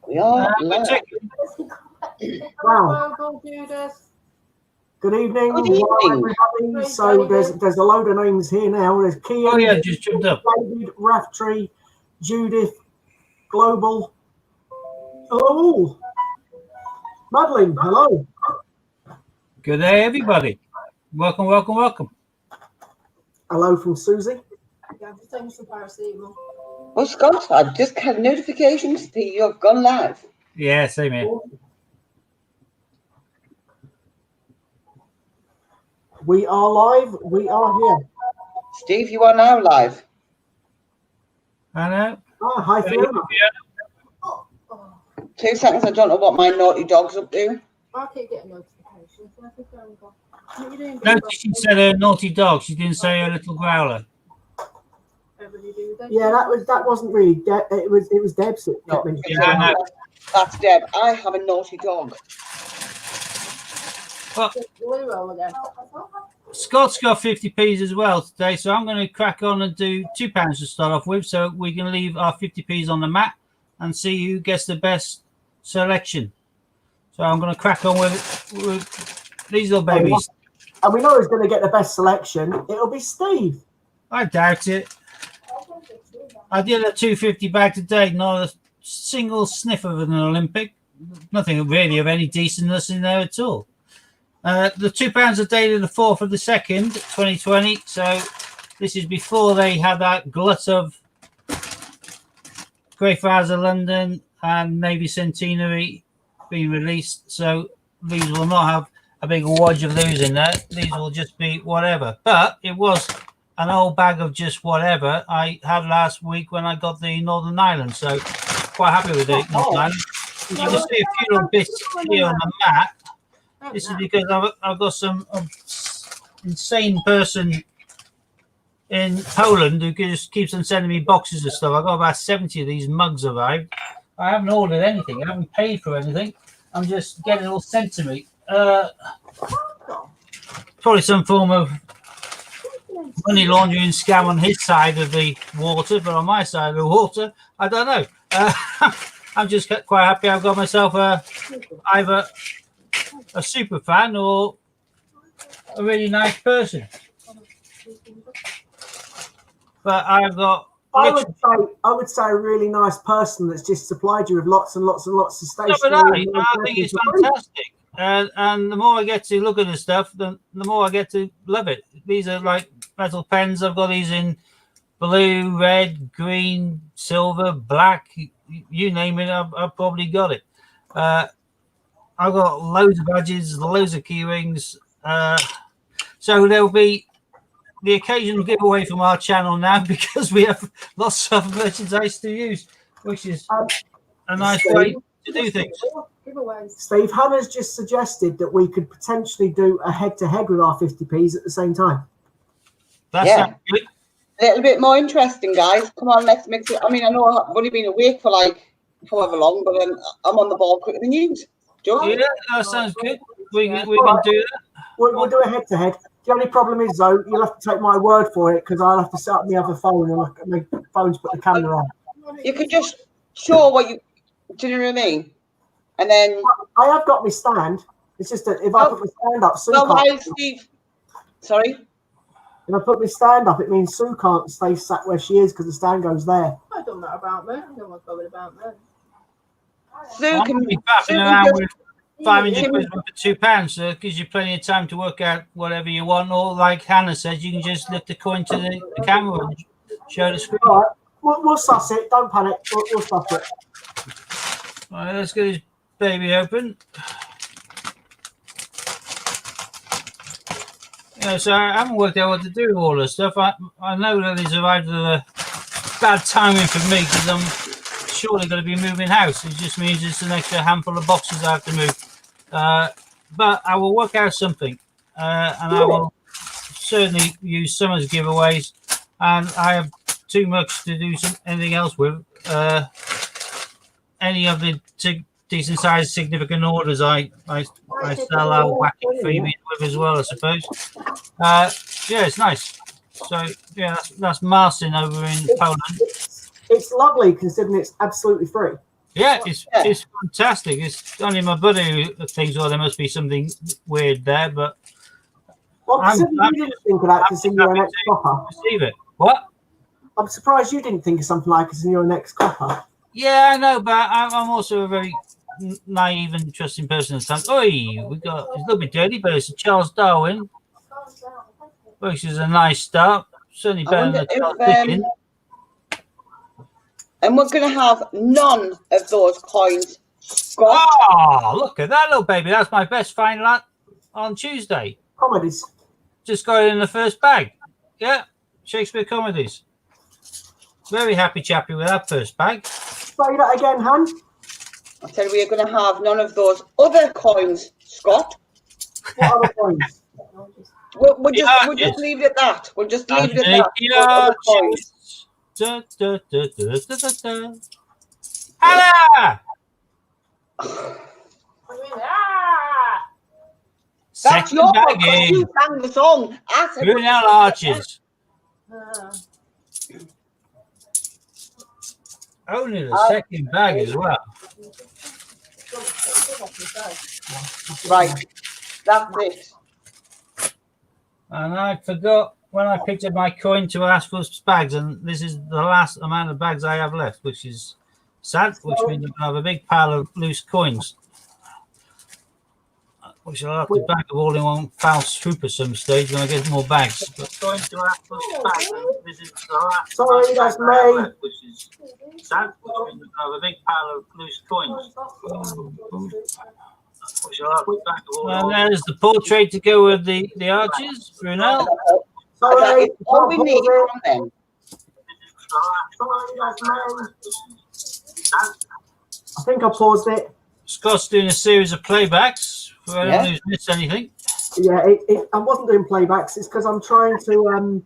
We are live. Wow. Good evening. Good evening. Everybody. So there's a load of names here now. There's Kian. Oh yeah, just jumped up. David, Raftree, Judith, Global. Hello. Madeline, hello. Good day, everybody. Welcome, welcome, welcome. Hello from Susie. Yeah, I'm just taking some paracetamol. Oh, Scott, I've just had notifications that you've gone live. Yeah, same here. We are live. We are here. Steve, you are now live. I know. Oh, hi, Fiona. 2 seconds, I don't know what my naughty dog's up to. I keep getting notifications. What are you doing? Notice she said a naughty dog. She didn't say a little growler. Yeah, that wasn't really Deb. It was Deb's that kept mentioning. Yeah, I know. That's Deb. I have a naughty dog. Well, Scott's got 50p's as well today, so I'm going to crack on and do £2 to start off with, so we can leave our 50p's on the mat and see who gets the best selection. So I'm going to crack on with these little babies. And we know who's going to get the best selection. It'll be Steve. I doubt it. I did a 250 bag today, not a single sniff of an Olympic. Nothing really of any decentness in there at all. The £2 are dated the 4th of the 2nd, 2020. So this is before they had that glut of Greyfriars of London and Navy Centenary being released. So these will not have a big wodge of those in there. These will just be whatever. But it was an old bag of just whatever I had last week when I got the Northern Ireland. So quite happy with it. Northern Ireland. You can see a few little bits here on the mat. This is because I've got some insane person in Poland who just keeps on sending me boxes of stuff. I've got about 70 of these mugs arrived. I haven't ordered anything. I haven't paid for anything. I'm just getting it all sent to me. Probably some form of money laundering scam on his side of the water, but on my side of the water, I don't know. I'm just quite happy I've got myself either a super fan or a really nice person. But I've got. I would say a really nice person that's just supplied you with lots and lots and lots of stationery. No, but I think it's fantastic. And the more I get to look at the stuff, the more I get to love it. These are like metal pens. I've got these in blue, red, green, silver, black. You name it, I've probably got it. I've got loads of badges, loads of key rings. So there'll be the occasional giveaway from our channel now because we have lots of merchandise to use, which is a nice way to do things. Steve, Hannah's just suggested that we could potentially do a head-to-head with our 50p's at the same time. That's good. A little bit more interesting, guys. Come on, let's mix it. I mean, I know I've only been awake for like however long, but I'm on the ball quicker than you. Yeah, that sounds good. We can do that. We'll do a head-to-head. The only problem is, though, you'll have to take my word for it because I'll have to set up the other phone and my phone's put the camera on. You could just show what you... Do you know what I mean? And then... I have got my stand. It's just that if I put my stand up, Sue can't... Steve... Sorry? If I put my stand up, it means Sue can't stay sat where she is because the stand goes there. I don't know about me. I don't know what's going about me. Sue can be faffing around with 500 quid for £2, so it gives you plenty of time to work out whatever you want. Or like Hannah said, you can just lift the coin to the camera and show the screen. All right, we'll suss it. Don't panic. We'll suss it. All right, let's get this baby open. Yeah, so I haven't worked out what to do with all this stuff. I know that it's arrived at a bad timing for me because I'm surely going to be moving house. It just means it's an extra handful of boxes I have to move. But I will work out something, and I will certainly use some as giveaways. And I have too much to do anything else with. Any of the decent sized significant orders I sell our wacky freebies with as well, I suppose. Yeah, it's nice. So yeah, that's Marcin over in Poland. it's lovely considering it's absolutely free. Yeah, it's fantastic. It's only my buddy who thinks, oh, there must be something weird there, but Well, I'm considering you didn't think of that because you're an ex-copper. receive it. What? I'm surprised you didn't think of something like this and you're an ex-copper. Yeah, I know, but I'm also a very naive and trusting person at times. Oi, it's a little bit dirty, but it's a Charles Darwin, which is a nice start. Certainly I better wonder than a if, Charles Dickens. and we're going to have none of those coins, Scott. Oh, look at that little baby. That's my best find on Tuesday. Comedies. Just got it in the first bag. Yeah, Shakespeare Comedies. Very happy chappy with that first bag. Say that again, Han. I said we are going to have none of those other coins, Scott. What other coins? We'll just leave it at that. We'll just leave it at that. Those other coins. Da, da, da, da, da, da, da. Hala! That's Second your fault, bag 'cause in. you sang the song. I said, Brunel Arches. Only the second bag as well. right, that's it. And I forgot when I picked up my coin to ask for bags, and this is the last amount of bags I have left, which is sad, which means I'm going to have a big pile of loose coins, which I'll have to back up all in one foul swoop at some stage when I get more bags. But going to ask for bags, and this is the last Sorry, amount of that's bags I have me. left, which is sad, which means I'm going to have a big pile of loose coins. Which I'll have to back up all and there's the portrait to go with the arches, Brunel. Sorry, It's all we need from them. I think I paused it. Scott's doing a series of playbacks for anyone who's missed anything. Yeah, I wasn't doing playbacks. It's because I'm trying to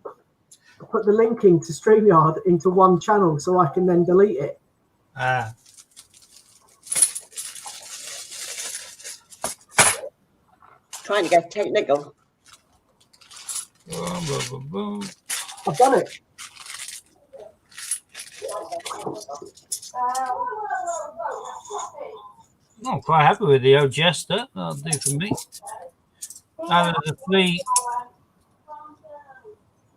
put the link into StreamYard into one channel so I can then delete it. Ah. Trying to get technical. Boom, boom, boom, boom. I've done it. I'm quite happy with the old Jester. That'll do for me. Out of the 3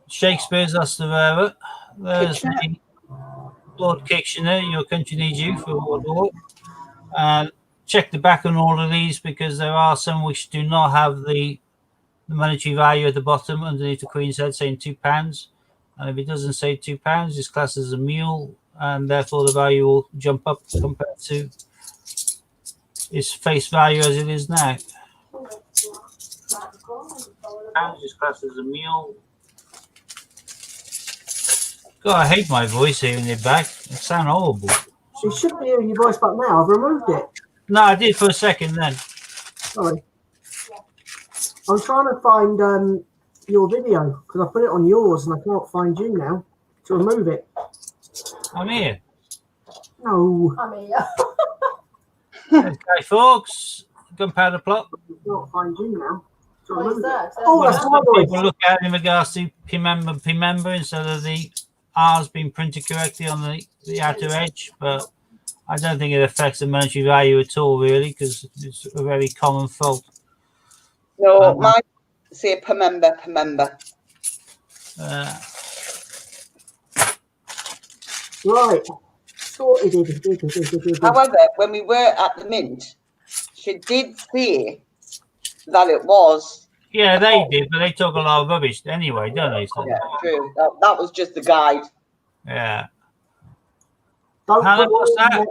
Shakespeare's, that's the rarer. There's the Lord Kitchener, Your Country Needs You for World War. And check the back on all of these because there are some which do not have the monetary value at the bottom underneath the Queen's head saying £2. And if it doesn't say £2, it's classed as a mule, and therefore the value will jump up compared to its face value as it is now. Pounds is classed as a mule. God, I hate my voice hearing it back. It sounds horrible. You should be hearing your voice back now. I've removed it. No, I did for a second then. Sorry. I'm trying to find your video because I put it on yours and I can't find you now to remove it. I'm here. No. I'm here. There's Guy Fawkes, Gunpowder Plot. I can't find you now. To What is remove it. that? Oh, that's my People voice. look at in regards to Pimember instead of the R's being printed correctly on the outer edge, but I don't think it affects the monetary value at all, really, because it's a very common fault. No, mine say remember. Right. Sorted. However, when we were at the Mint, she did say that it was. Yeah, they did, but they talk a lot of rubbish anyway, don't they? So, Yeah, true. That was just the guide. yeah. Don't Helen, put what's it in that? there.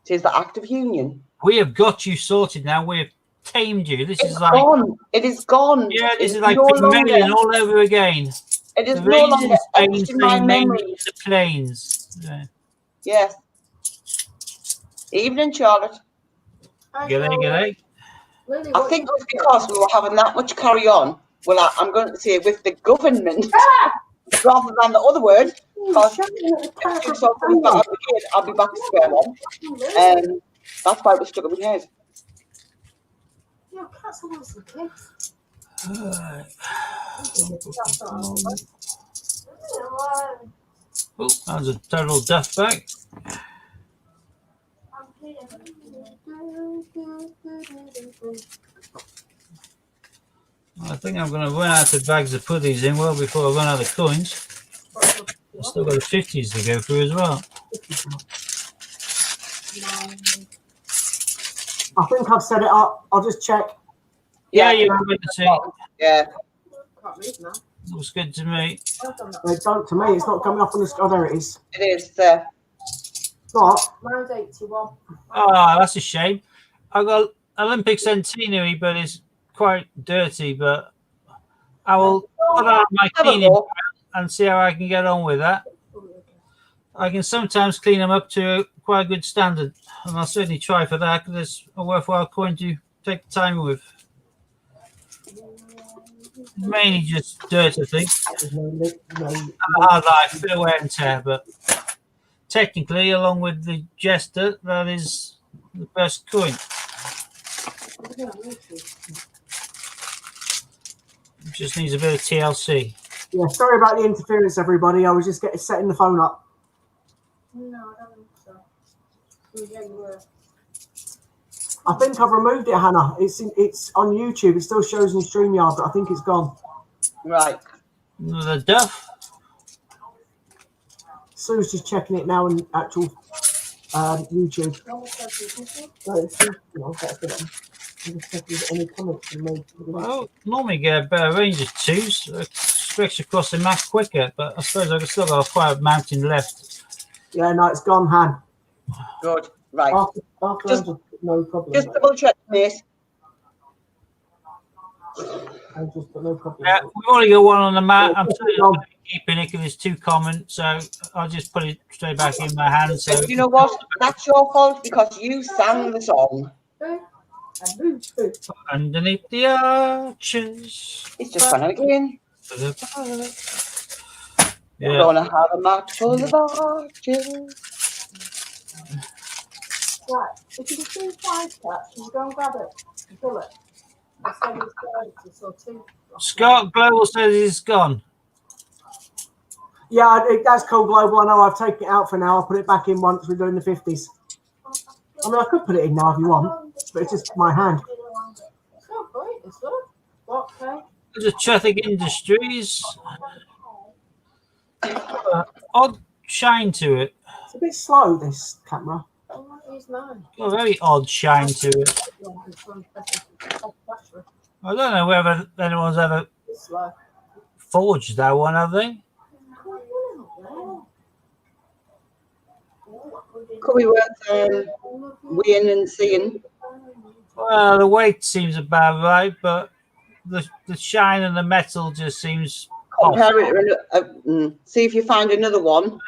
It is the Act of Union. We have got you sorted now. We have tamed you. This It's is like, gone. It is gone. yeah, this It's is like no Pygmalion longer. all over again. It is The no longer raisins, etched Spain, in my saying memory. naming the plains. Yeah. Yes. Evening, Charlotte. G'day. Really, I what think you it's because we were having that much carry on. Well, I'm going to say with the government rather than the other word. Because if you saw something back up again, I'll be back to square one. That's why it was stuck in my head. Your cat's always the kids. Oh, that was a total duff bag. I think I'm going to run out of bags to put these in well before I run out of coins. I've still got the 50s to go through as well. I think I've set it up. I'll just check. Yeah, Yeah, you're good to see. yeah. Can't read now. Looks good to me. I've done that. They don't to me. It's not coming up on the. Oh, there it is. It is. It's not. Mine's 81. Oh, that's a shame. I've got Olympic centenary, but it's quite dirty. But I will put out my Have a cleaning go. and see how I can get on with that. I can sometimes clean them up to quite a good standard, and I'll certainly try for that because it's a worthwhile coin to take the time with. Mainly just dirt, I think. There's no. Hard life, bit of wear and tear, but technically, along with the jester, that is the best coin. It just needs a bit of TLC. Yeah. Sorry about the interference, everybody. I was just setting the phone up. No, I don't think so. Yeah, you were. I think I've removed it, Hannah. It's on YouTube. It still shows in StreamYard, but I think it's gone. Right. The duff. Sue's just checking it now in actual YouTube. I'm just checking if any comments are made. Well, normally get a better range of twos. Stretch across the map quicker, but I suppose I've still got quite a mountain left. Yeah, no, it's gone, Han. Good. Right. After Just- no problem. Just mate. double check this. No problem. Yeah, we've only got one on the map. I'm certainly not going to be keeping it because it's too common, so I'll just put it straight back in my hand. So But you know what? That's your fault because you sang the song. And move through. underneath the arches. It's just fun again. We're Yeah. gonna have a match full of arches. Right. If you can see 5 cuts, you go and grab it and fill it. Instead of so 2. Scott Global says it's gone. Yeah, that's cool, Global. I know I've taken it out for now. I'll put it back in once we're doing the 50s. I mean, I could put it in now if you want, but it's just my hand. It's not great, it's good. Okay. There's a Traffic Industries. Odd shine to it. It's a bit slow, this camera. I might use mine. A very odd shine to it. Yeah, this one's better. I don't know whether anyone's ever This way. forged that one, have they? Could be worth weighing and seeing. Well, the weight seems about right, but the shine and the metal just seems off. Compare it. See if you find another one.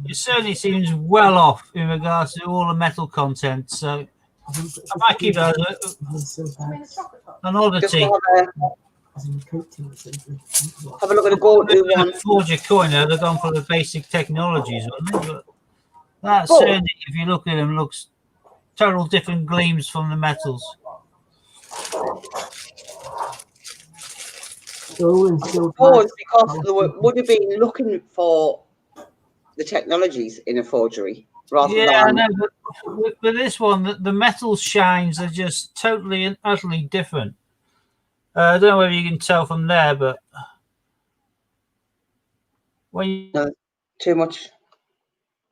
It certainly seems well off in regards to all the metal content. So I might keep that as an Just oddity. have a look at the go-to one. Forge a coin, they've gone for the basic technologies, haven't they? But that Oh. certainly, if you look at them, looks total different gleams from the metals. Forged because they would have been looking for the technologies in a forgery rather Yeah, I than. know, but with this one, the metal shines are just totally and utterly different. I don't know whether you can tell from there, but when Too much.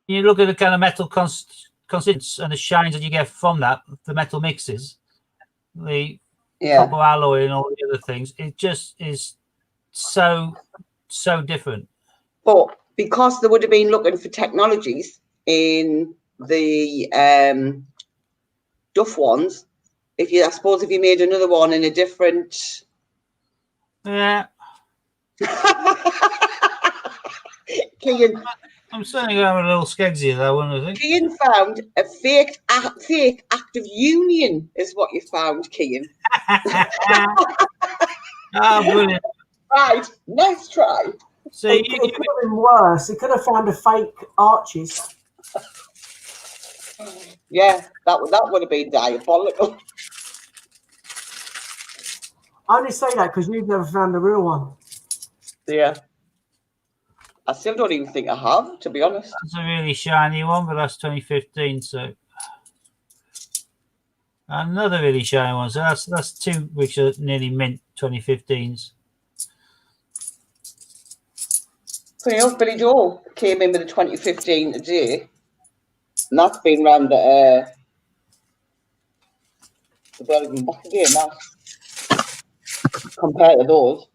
you look at the kind of metal constituents and the shines that you get from that, the metal mixes, the Yeah. copper alloy and all the other things, it just is so different. But because they would have been looking for technologies in the Duff ones, I suppose if you made another one in a different. Yeah, Kean I'm certainly going to have a little skegsy of that one, I think. found a fake act of union, is what you found, Kean. Ah, brilliant. Right, next try. So It could have been worse. He could have found a fake arches. Yeah, that would have been diabolical. I only say that because you've never found a real one. Yeah. I still don't even think I have, to be honest. That's a really shiny one, but that's 2015. So another really shiny one. So that's two which are nearly mint 2015s. Funny enough, Billy Joel came in with a 2015 today, and that's been round at the Birmingham back again. That compared to those.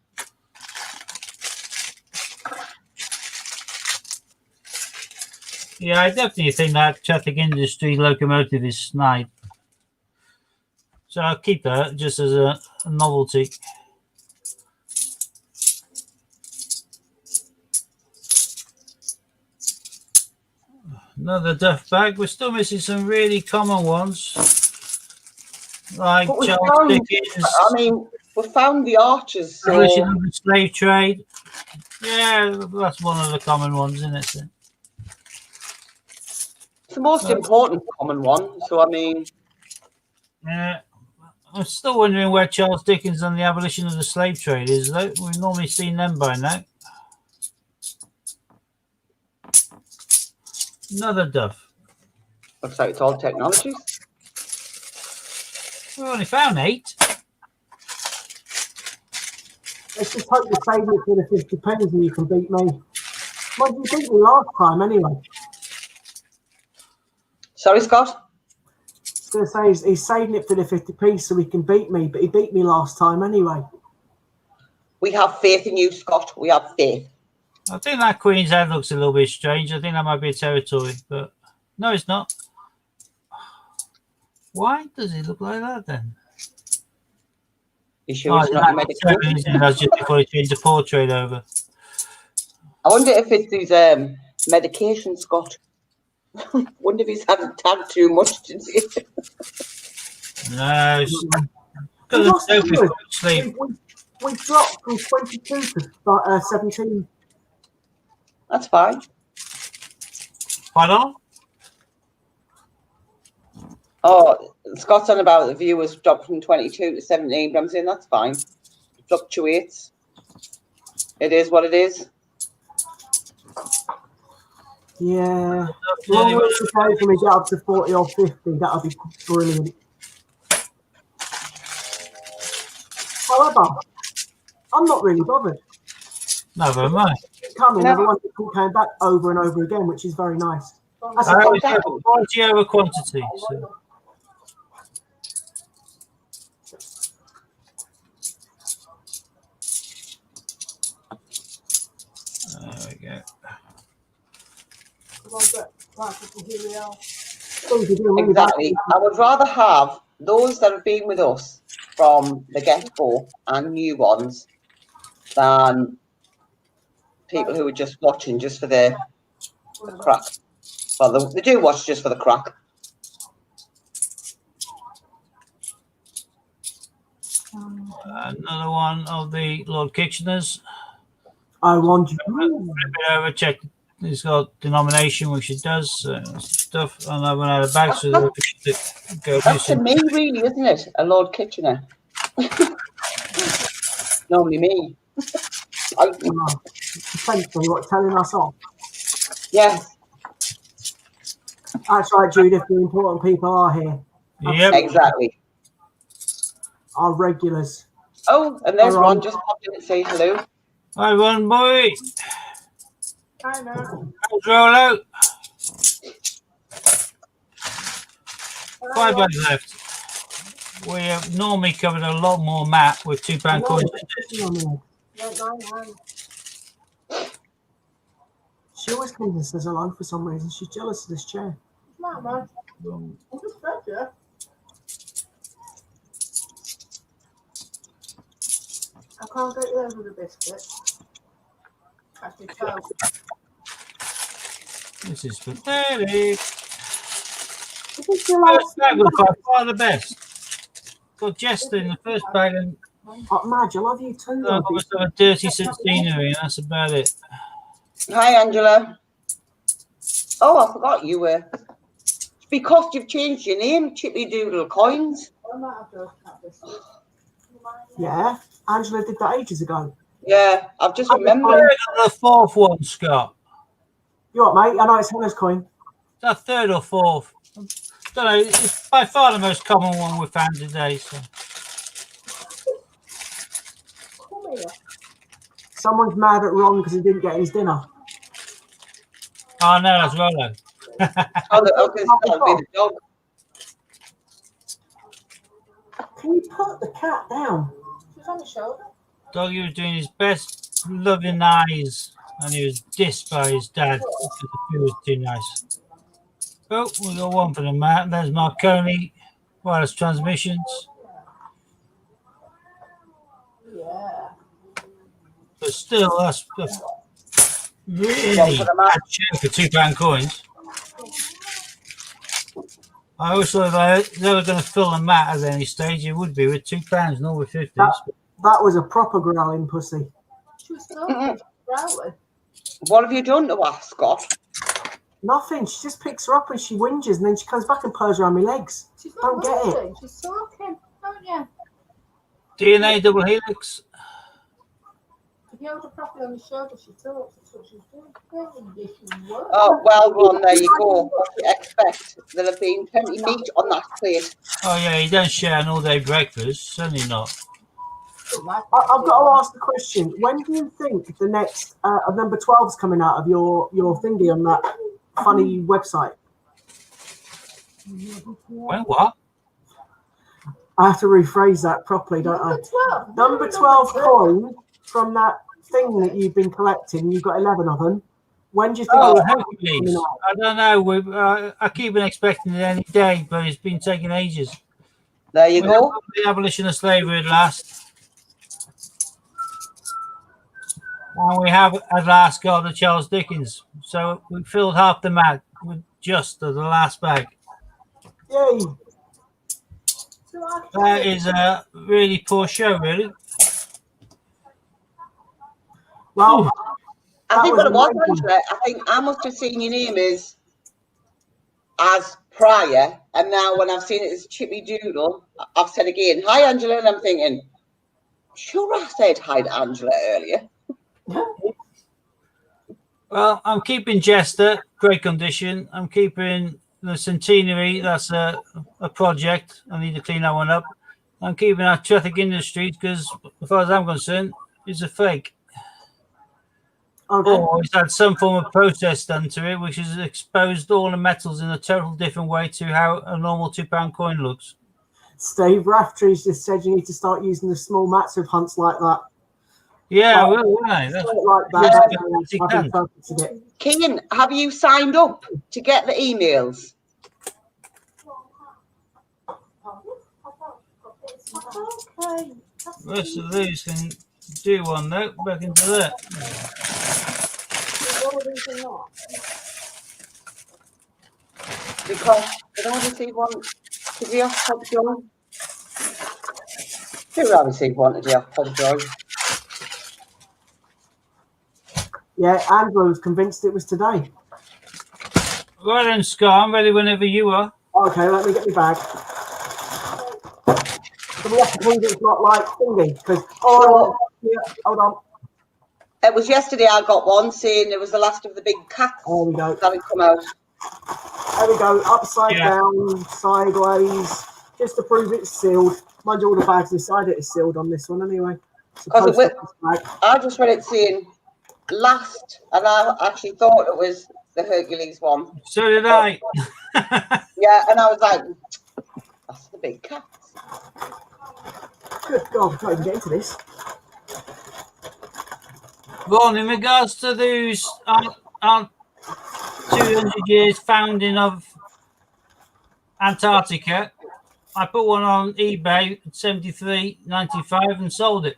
Yeah, I definitely think that traffic industry locomotive is snide. So I'll keep that just as a novelty. Another duff bag. We're still missing some really common ones, like But we Charles found, Dickens, I mean, we found the arches, so Abolition of the Slave Trade. Yeah, that's one of the common ones, isn't it? it's the most important common one. So I mean, Yeah. I'm still wondering where Charles Dickens and the Abolition of the Slave Trade is, though. We've normally seen them by now. Another duff. looks like it's all technologies. We only found 8. Let's just hope you save it for the 50 pennies and you can beat me. Well, you beat me last time anyway. Sorry, Scott. I was going to say he's saving it for the 50p so he can beat me, but he beat me last time anyway. We have faith in you, Scott. We have faith. I think that Queen's head looks a little bit strange. I think that might be a territory, but no, it's not. Why does it look like that then? You sure it's not medication? That's just before he changed the portrait over. I wonder if it's his medication, Scott. Wonder if he's had too much today. No, it's We got lost the the good. sleep. We dropped from 22 to 17. That's fine. Pardon? Oh, Scott's on about the viewers dropped from 22 to 17, but I'm saying that's fine. It fluctuates. It is what it is. Yeah. Long way to go for me to get up to 40 or 50. That would be brilliant. However, I'm not really bothered. Never mind. Coming, No. everyone came back over and over again, which is very nice. That's a I good always have quality over quantity. So. There we go. thing to do. Really bad. Exactly. I would rather have those that have been with us from the get-go and new ones than people who are just watching just for the crack. Well, they do watch just for the crack. Another one of the Lord Kitchener's. I want you. Flip it over, check it's got denomination, which it does, stuff, and I've run out of bags, so go do That's to some. me, really, isn't it? A Lord Kitchener. Normally me. Essentially, what telling us off. Yes, That's right, Judith. The important people are here. Yep. exactly. Our regulars. Oh, and there's Hello. one just popped in to say hello. Hi, one boy. I know. How's Rollo? 5 bags left. We have normally covered a lot more mat with £2 coins. She always comes and says hello for some reason. She's jealous of this chair. Not much. I'm just fed you. I can't get you over the biscuit. That's your toe. This is pathetic. This is like, First bag was by far the best. Got Jester in the first bag, and oh, Madge, I love you too. I almost have a dirty scenery, and that's about it. Hi, Angela. Oh, I forgot you were. It's because you've changed your name, Chippy Doodle Coins. I might have to cut this. Yeah, Angela did that ages ago. Yeah, I've just I'm remembered. Third or the fourth one, Scott. You what, mate? I know it's Henna's coin. Is that third or fourth? Don't know. It's by far the most common one we found today. So. Come here. Someone's mad at Ron because he didn't get his dinner. Oh no, that's Rollo. Oh, okay, that'll be the dog. Can you put the cat down? She's on the shoulder. Doggy was doing his best, loving eyes, and he was dissed by his dad because the food was too nice. Oh, we got one for the Matt. There's Marconi wireless transmissions. Yeah. But still, that's a really One for the Matt. bad show for £2 coins. I always thought if I was ever going to fill the mat at any stage, it would be with £2, not with 50s. That was a proper growling pussy. She was so growling. What have you done to her, Scott? Nothing. She just picks her up and she whinges and then she comes back and purrs around my legs. She's not Don't get it. moving. She's talking, don't you? DNA double helix. If you hold her properly on the shoulder, she talks. That's what she's doing. Yes, she was. Oh, well, Ron, there you go. What do you expect? There'll have been plenty of meat on that plate. Oh, yeah, you don't share an all day breakfast. Certainly not. I've got to ask the question. When do you think the next number 12 is coming out of your thingy on that funny website? Well, what? I have to rephrase that properly, don't I? Number 12. Number 12 coin from that thing that you've been collecting. You've got 11 of them. When do you think? Oh, it's Hercules. coming out? I don't know. I keep expecting it any day, but it's been taking ages. There you go. The abolition of slavery at last. And we have at last got the Charles Dickens. So we filled half the mat with just the last bag. Yay! That is a really poor show, really. Well, I think that what it was, was Angela, I think I must have seen your name as prior, and now when I've seen it as Chippy Doodle, I've said again, hi, Angela, and I'm thinking, sure I said hi to Angela earlier. Well, I'm keeping Jester, great condition. I'm keeping the Centenary, that's a project. I need to clean that one up. I'm keeping our Traffic Industries because, as far as I'm concerned, it's a fake. okay. Or it's had some form of process done to it, which has exposed all the metals in a total different way to how a normal £2 coin looks. Steve Raftery's just said you need to start using the small mats with hunts like that. Yeah, Well, well, right. That's, Like Yeah, that. you I've can. been focusing it. Kean, have you signed up to get the emails? Okay. the rest of these can do one though. Back into that. Because did I receive one today off Pod Joy? Who did I receive one today off Pod Joy? Yeah, Andrew was convinced it was today. Right then, Scott, I'm ready whenever you are. Okay, let me get my bag. So we have to think it's not like thingy because yeah, hold on. It was yesterday I got one saying it was the last of the big cats There we go. that had come out. There we go. Upside Yeah. down, sideways, just to prove it's sealed. Mind you, all the bags inside it is sealed on this one anyway. Because it Post office bag. I just read it saying last, and I actually thought it was the Hercules one. So did I. Yeah, and I was like, that's the big cats. Good God, I can't even get into this. Ron, in regards to those our 200 years founding of Antarctica, I put one on eBay at $73.95 and sold it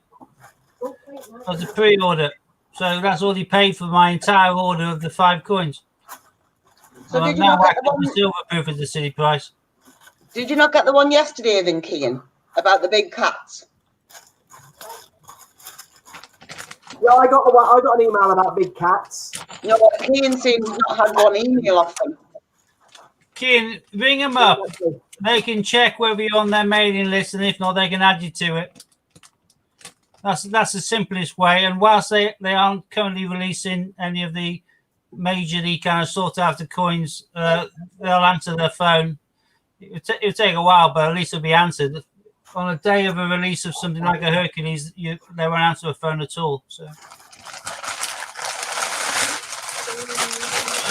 as a pre-order. So that's all he paid for my entire order of the 5 coins. So And did I've you now not get whacked the up the one? silver proof at the city price. Did you not get the one yesterday then, Kean, about the big cats? Yeah, I got an email about big cats. No, Kean seems not had one email off them. Kean, ring them up. They can check whether you're on their mailing list, and if not, they can add you to it. That's the simplest way. And whilst they aren't currently releasing any of the majorly kind of sought after coins, they'll answer their phone. It'll take a while, but at least it'll be answered. On a day of a release of something like a Hercules, they won't answer a phone at all. So,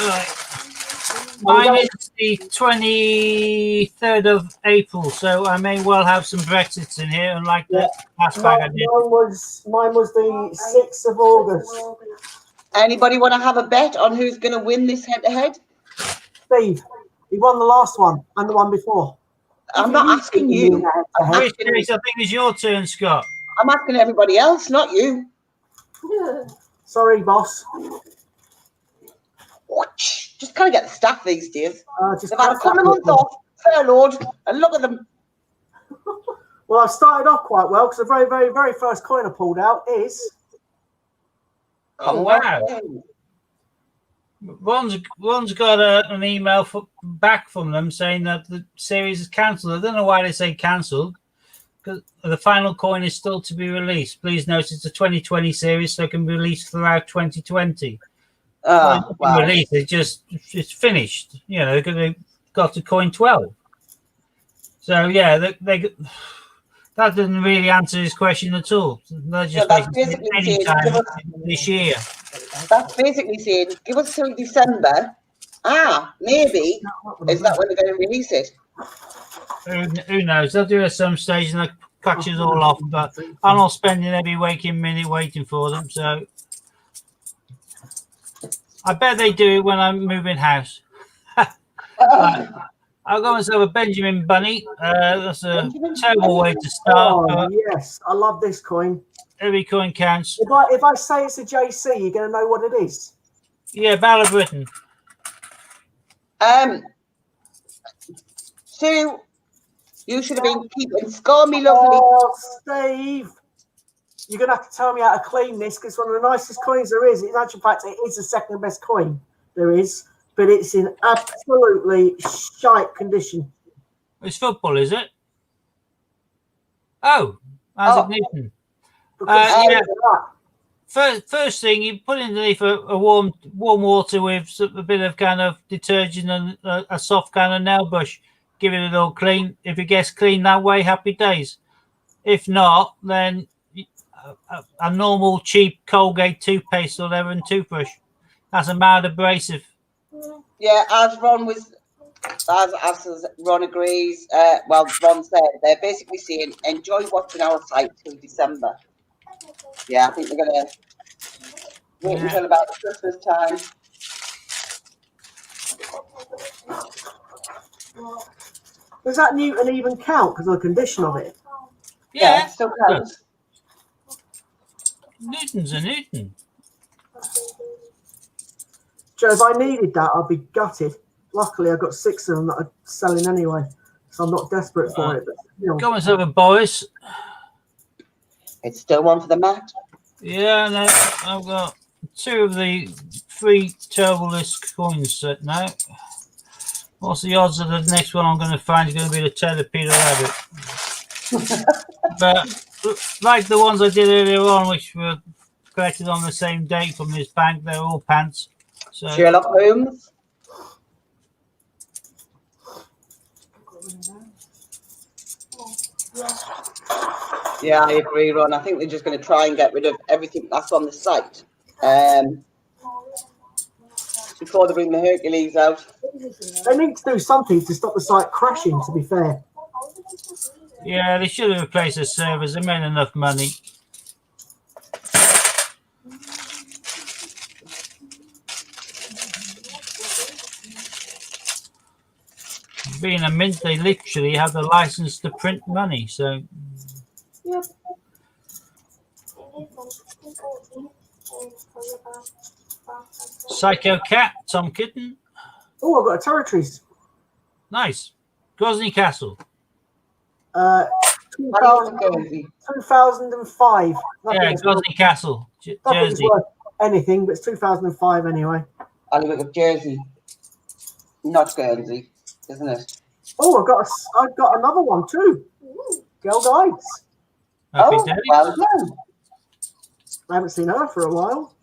right. Mine is the 23rd of April, so I may well have some Brexits in here, unlike the last bag I did. Mine was the 6th of August. Anybody want to have a bet on who's going to win this head-to-head? Steve, he won the last one and the one before. I'm not asking you. I think it's your turn, Scott. I'm asking everybody else, not you. Sorry, boss. Just can't get the staff these days. Just They've had a couple of months off, fair lord, and look at them. Well, I started off quite well because the very, very, very first coin I pulled out is. Oh, wow. One's got an email back from them saying that the series is cancelled. I don't know why they say cancelled, because the final coin is still to be released. Please note it's a 2020 series, so it can be released throughout 2020. Wow. Released, it's finished. You know, they got to coin 12. So yeah, they that didn't really answer his question at all. They're just basically any time this year. That's basically saying, give us till December. Maybe is that when they're going to release it? Who knows? They'll do it at some stage and they'll catch us all off. But I'm not spending every waking minute waiting for them. So I bet they do it when I'm moving house. I'll go and sell a Benjamin Bunny. That's a terrible way to start. Oh, yes, I love this coin. Every coin counts. If I say it's a JC, you're going to know what it is. Yeah, Battle of Britain. Sue, you should have been keeping score, me lovely. Oh, Steve, you're going to have to tell me how to clean this because it's one of the nicest coins there is. In actual fact, it is the second best coin there is, but it's in absolutely shite condition. It's football, is it? Oh, Isaac Newton. Yeah. First thing, you put it underneath a warm water with a bit of kind of detergent and a soft kind of nail brush. Give it a little clean. If it gets clean that way, happy days. If not, then a normal cheap Colgate toothpaste or whatever and toothbrush. That's a mild abrasive. Yeah, as Ron agrees. Ron said they're basically saying enjoy watching our site till December. Yeah, I think they're gonna wait until about Christmas time. Does that Newton even count because of the condition of it? Yeah, it still counts. Newton's a Newton. Joe, if I needed that, I'd be gutted. Luckily, I've got 6 of them that I'm selling anyway, so I'm not desperate for it. But, you know. Go and have a Boris. It's still one for the mat. Yeah, no, I've got 2 of the 3 Turbolisc coins set now. What's the odds that the next one I'm going to find is going to be the Telepedo Rabbit? But like the ones I did earlier on, which were collected on the same date from this bank, they're all pants. So Sherlock Holmes. Yeah, I agree, Ron. I think they're just going to try and get rid of everything that's on the site before they bring the Hercules out. They need to do something to stop the site crashing, to be fair. yeah, they should have replaced the servers. They made enough money. Being a mint, they literally have the license to print money. So Yep. Psycho Cat, Tom Kitten, Oh, I've got a Territories. nice. Grozny Castle. 2005. Yeah, Grozny Castle, Nothing's Jersey. worth anything, but it's 2005 anyway. I'll look at Jersey, not Guernsey, isn't it? Oh, I've got another one too. Girl Guides. Happy Oh, days. well done. I haven't seen her for a while.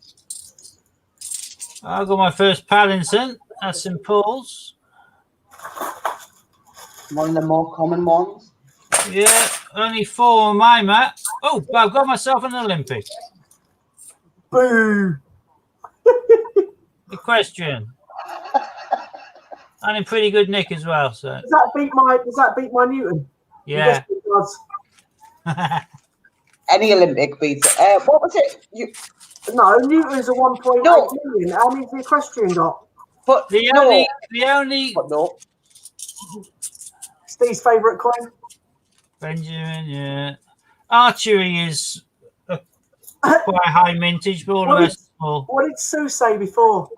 I got my first Paddington at St Paul's. One of the more common ones. Yeah, only 4 on my mat. Oh, I've got myself an Olympic. Boo! Equestrian. And in pretty good nick as well. So Does that beat my Newton? yeah. Yes, it does. Any Olympic beats it. What was it? No, Newton's a 1.8 No. million. How many's the equestrian got? But The no. only But no. Steve's favourite coin? Benjamin, yeah. Archery is a quite high mintage, but all the rest are small. What did Sue say before?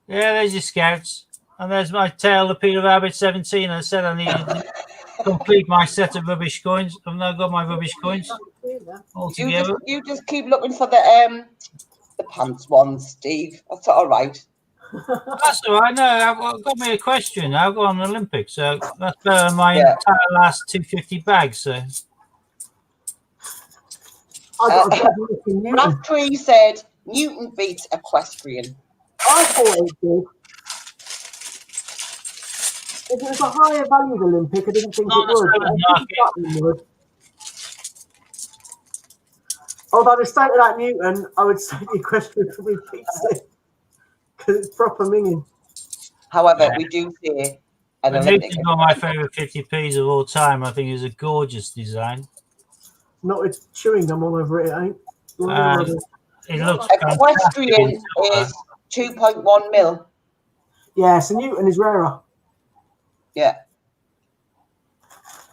Yeah, there's your scouts. And there's my tail, the Peter Rabbit 17. I said I needed to complete my set of rubbish coins. I've now got my rubbish coins all together. You just keep looking for the pants ones, Steve. That's all right. That's all right. No, I've got me a question. I've got an Olympic, so that's better than my entire last 250 bags. So I got a good look in Newton. Raftree said Newton beats equestrian. I thought it did. If it was a higher valued Olympic, I didn't think Not it would. the but I seller's think that one would. Although the state of that Newton, I would say the equestrian probably beats it. Because it's proper minging. However, we do say an the Olympic. Newton's one of my favourite 50p's of all time. I think it's a gorgeous design. Not with chewing gum all over it, ain't. It looks Equestrian fantastic. is 2.1 mil. Yeah, so Newton is rarer. Yeah.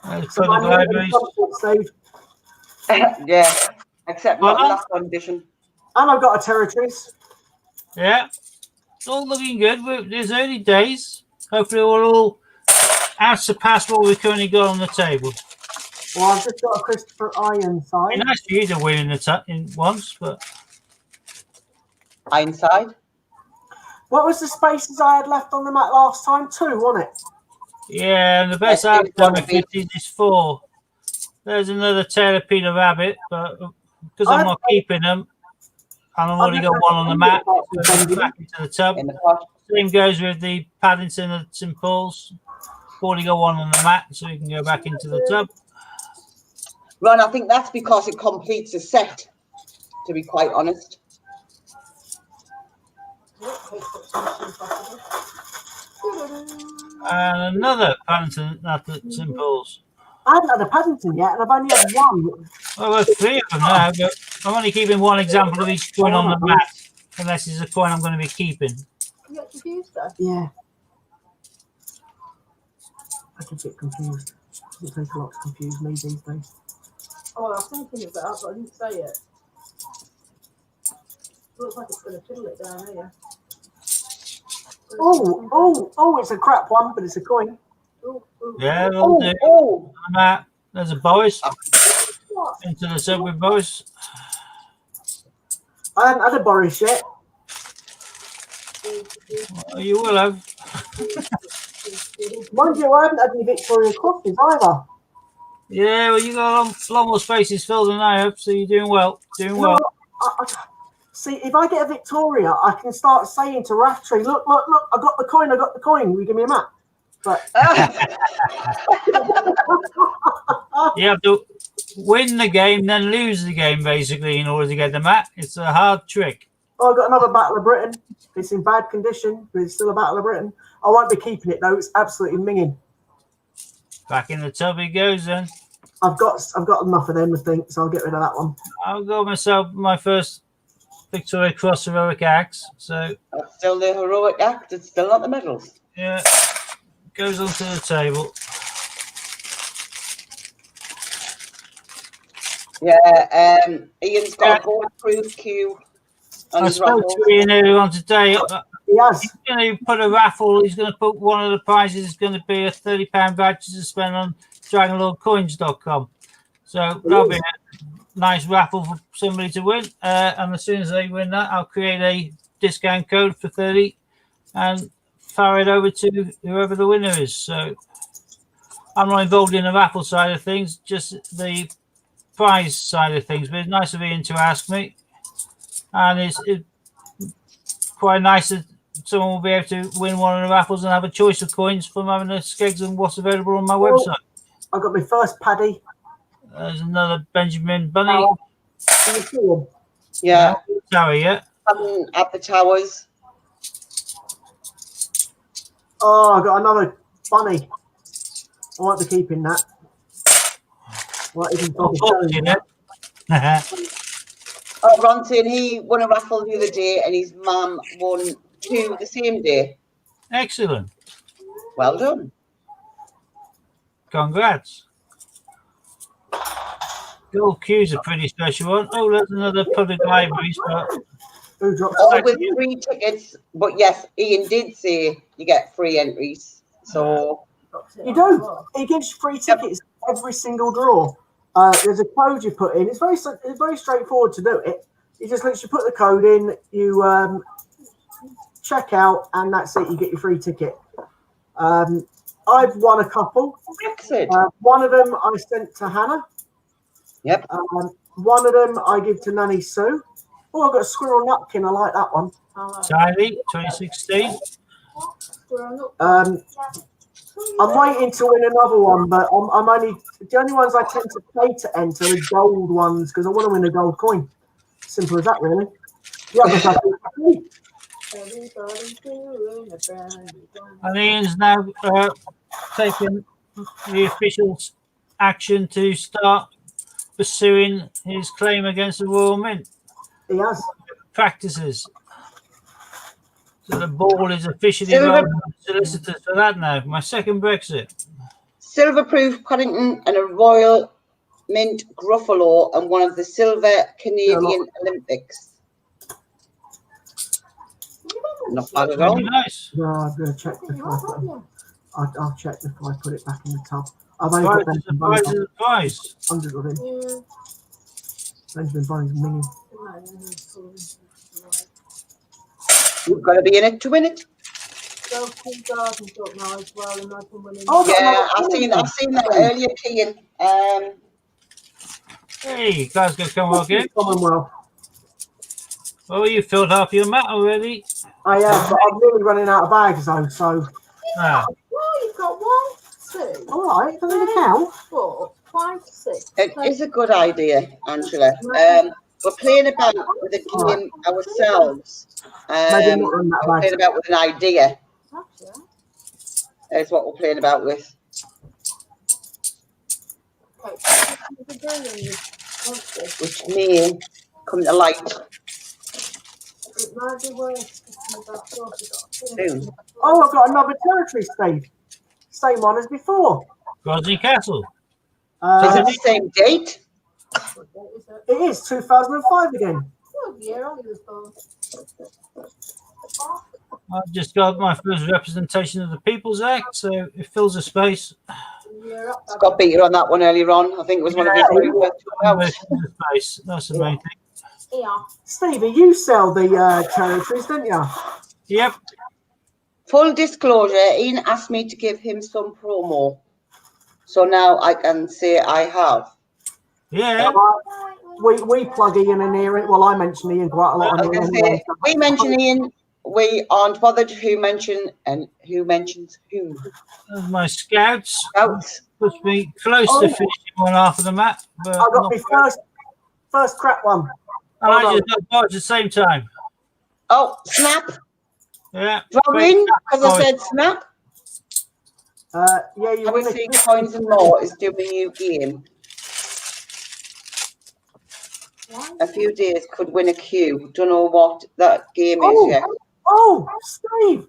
Let's So put my the Newton libraries. is Steve. Yeah. Except not in Well, that condition. And I've got a Territories. Yeah, it's all looking good. There's early days. Hopefully, we'll all surpass what we've currently got on the table. Well, I've just got a Christopher Ironside. It's nice for you to win in once, but Ironside. What was the spaces I had left on the mat last time? 2, wasn't it? yeah, and the best Yeah, I've done with it's 50s is 4. There's another tail of Peter Rabbit, but because I'm not keeping them, and I've already got one on the mat, so back into the tub. In the pot. Same goes with the Paddington at St Paul's. Already got one on the mat, so we can go back into the tub. Ron, I think that's because it completes a set, to be quite honest. And another Paddington at St Paul's. I haven't had a Paddington yet, and I've only had one. Well, there's 3 of them now, but I'm only keeping one example of each coin on the mat, unless it's a coin I'm going to be keeping. You get confused though. Yeah. I can get confused. It takes a lot to confuse me these days. Oh, I was thinking of that, but I didn't say it. Looks like it's going to fiddle it down here. Oh, it's a crap one, but it's a coin. Ooh, ooh. Yeah, they'll do. Oh, On the mat, there's a Boris. What? Into the tub with Boris. I haven't had a Boris yet. Well, you will have. Mind you, I haven't had any Victoria Crosses either. Yeah, well, you got a lot more spaces filled than I have, so you're doing well. Doing well. See, if I get a Victoria, I can start saying to Raftree, look, I got the coin, will you give me a map? But You have to win the game, then lose the game, basically, in order to get the mat. It's a hard trick. I've got another Battle of Britain. It's in bad condition, but it's still a Battle of Britain. I won't be keeping it though. It's absolutely minging. Back in the tub it goes then. I've got enough of them, I think, so I'll get rid of that one. I'll go myself my first Victoria Cross Heroic Axe. So, that's still the heroic act. It's still not the medals. yeah, goes onto the table. Yeah, Ian's got a gold-proof cue on I his spoke raffle. to Ian earlier on today. He has. He's going to put a raffle. He's going to put one of the prizes is going to be a £30 voucher to spend on DragonLordCoins.com. So that'll be a nice raffle for somebody to win. And as soon as they win that, I'll create a discount code for 30 and fire it over to whoever the winner is. So I'm not involved in the raffle side of things, just the prize side of things, but it's nice of Ian to ask me, and it's quite nice that someone will be able to win one of the raffles and have a choice of coins from having the skegs and what's available on my website. I got my first paddy. There's another Benjamin Bunny. Oh. Can you see him? Yeah, Sorry, yeah. at the towers. Oh, I got another bunny. I won't be keeping that. Right, even Oh, bother showing that. Oh, Ron saying he won a raffle the other day and his mum won 2 the same day. Excellent. Well done. Congrats. Gold Q's a pretty special one. Oh, there's another public library. Who dropped All it? with free tickets, but yes, Ian did say you get free entries. So You do. He gives free tickets every single draw. There's a code you put in. It's very straightforward to do it. You just literally put the code in, you check out, and that's it. You get your free ticket. I've won a couple. excellent. One of them I sent to Hannah. Yep. One of them I give to Nanny Sue. Oh, I've got a squirrel napkin. I like that one. Charlie, 2016. I'm waiting to win another one, but I'm only the only ones I tend to pay to enter are gold ones because I want to win a gold coin. Simple as that, really. The others I think And Ian's now taken the official action to start pursuing his claim against the Royal Mint. he has. Practices. So the ball is officially Silver- rolling with solicitors for that now. My second Brexit. Silverproof Paddington and a Royal Mint Gruffalo and one of the Silver Canadian Olympics. Not bad at all. Really nice. No, I'm going to check before I put it. I'll check before I put it back in the tub. I've only got Benjamin Prize Bunny. is a prize. 100 of him. Benjamin Bunny's minging. You've got to be in it to win it. Oh, Yeah, I've seen that earlier, Ian. Hey, Glasgow Commonwealth game. Commonwealth. Oh, you filled half your mat already. I am, but I'm really running out of bags though, so. Ah, Well, you've got 1, 2, All right, doesn't it count? 4, 5, 6. It is a good idea, Angela. We're playing about with a game ourselves. Maybe not run that We're bag. playing about with an idea. That's Is what we're playing about with. right. Which may come to light It might be worth soon. Oh, I've got another territory stave. Same one as before. Gosney Castle. Is it the same date? It is 2005 again. I've just got my first representation of the People's Act, so it fills a space. Scott beat you on that one earlier on. I think it was one of his very first It two fills a space. That's the main thing. Yeah. Stevie, you sell the territories, don't you? Yep. Full disclosure, Ian asked me to give him some promo. So now I can say I have. Yeah. We plug Ian in here. Well, I mention Ian quite a lot. I was going to say, we mention Ian, we aren't bothered who mentions who. There's my scouts. Out. Puts me close to finishing one half of the map. But I got not my quite. first crap one. And I just got both at the same time. Oh, snap. Yeah. Throw in, because I said snap. Yeah, you I win would say it. Coins and More is doing a new game. A few days could win a queue. Don't know what that game is yet. Oh, Steve.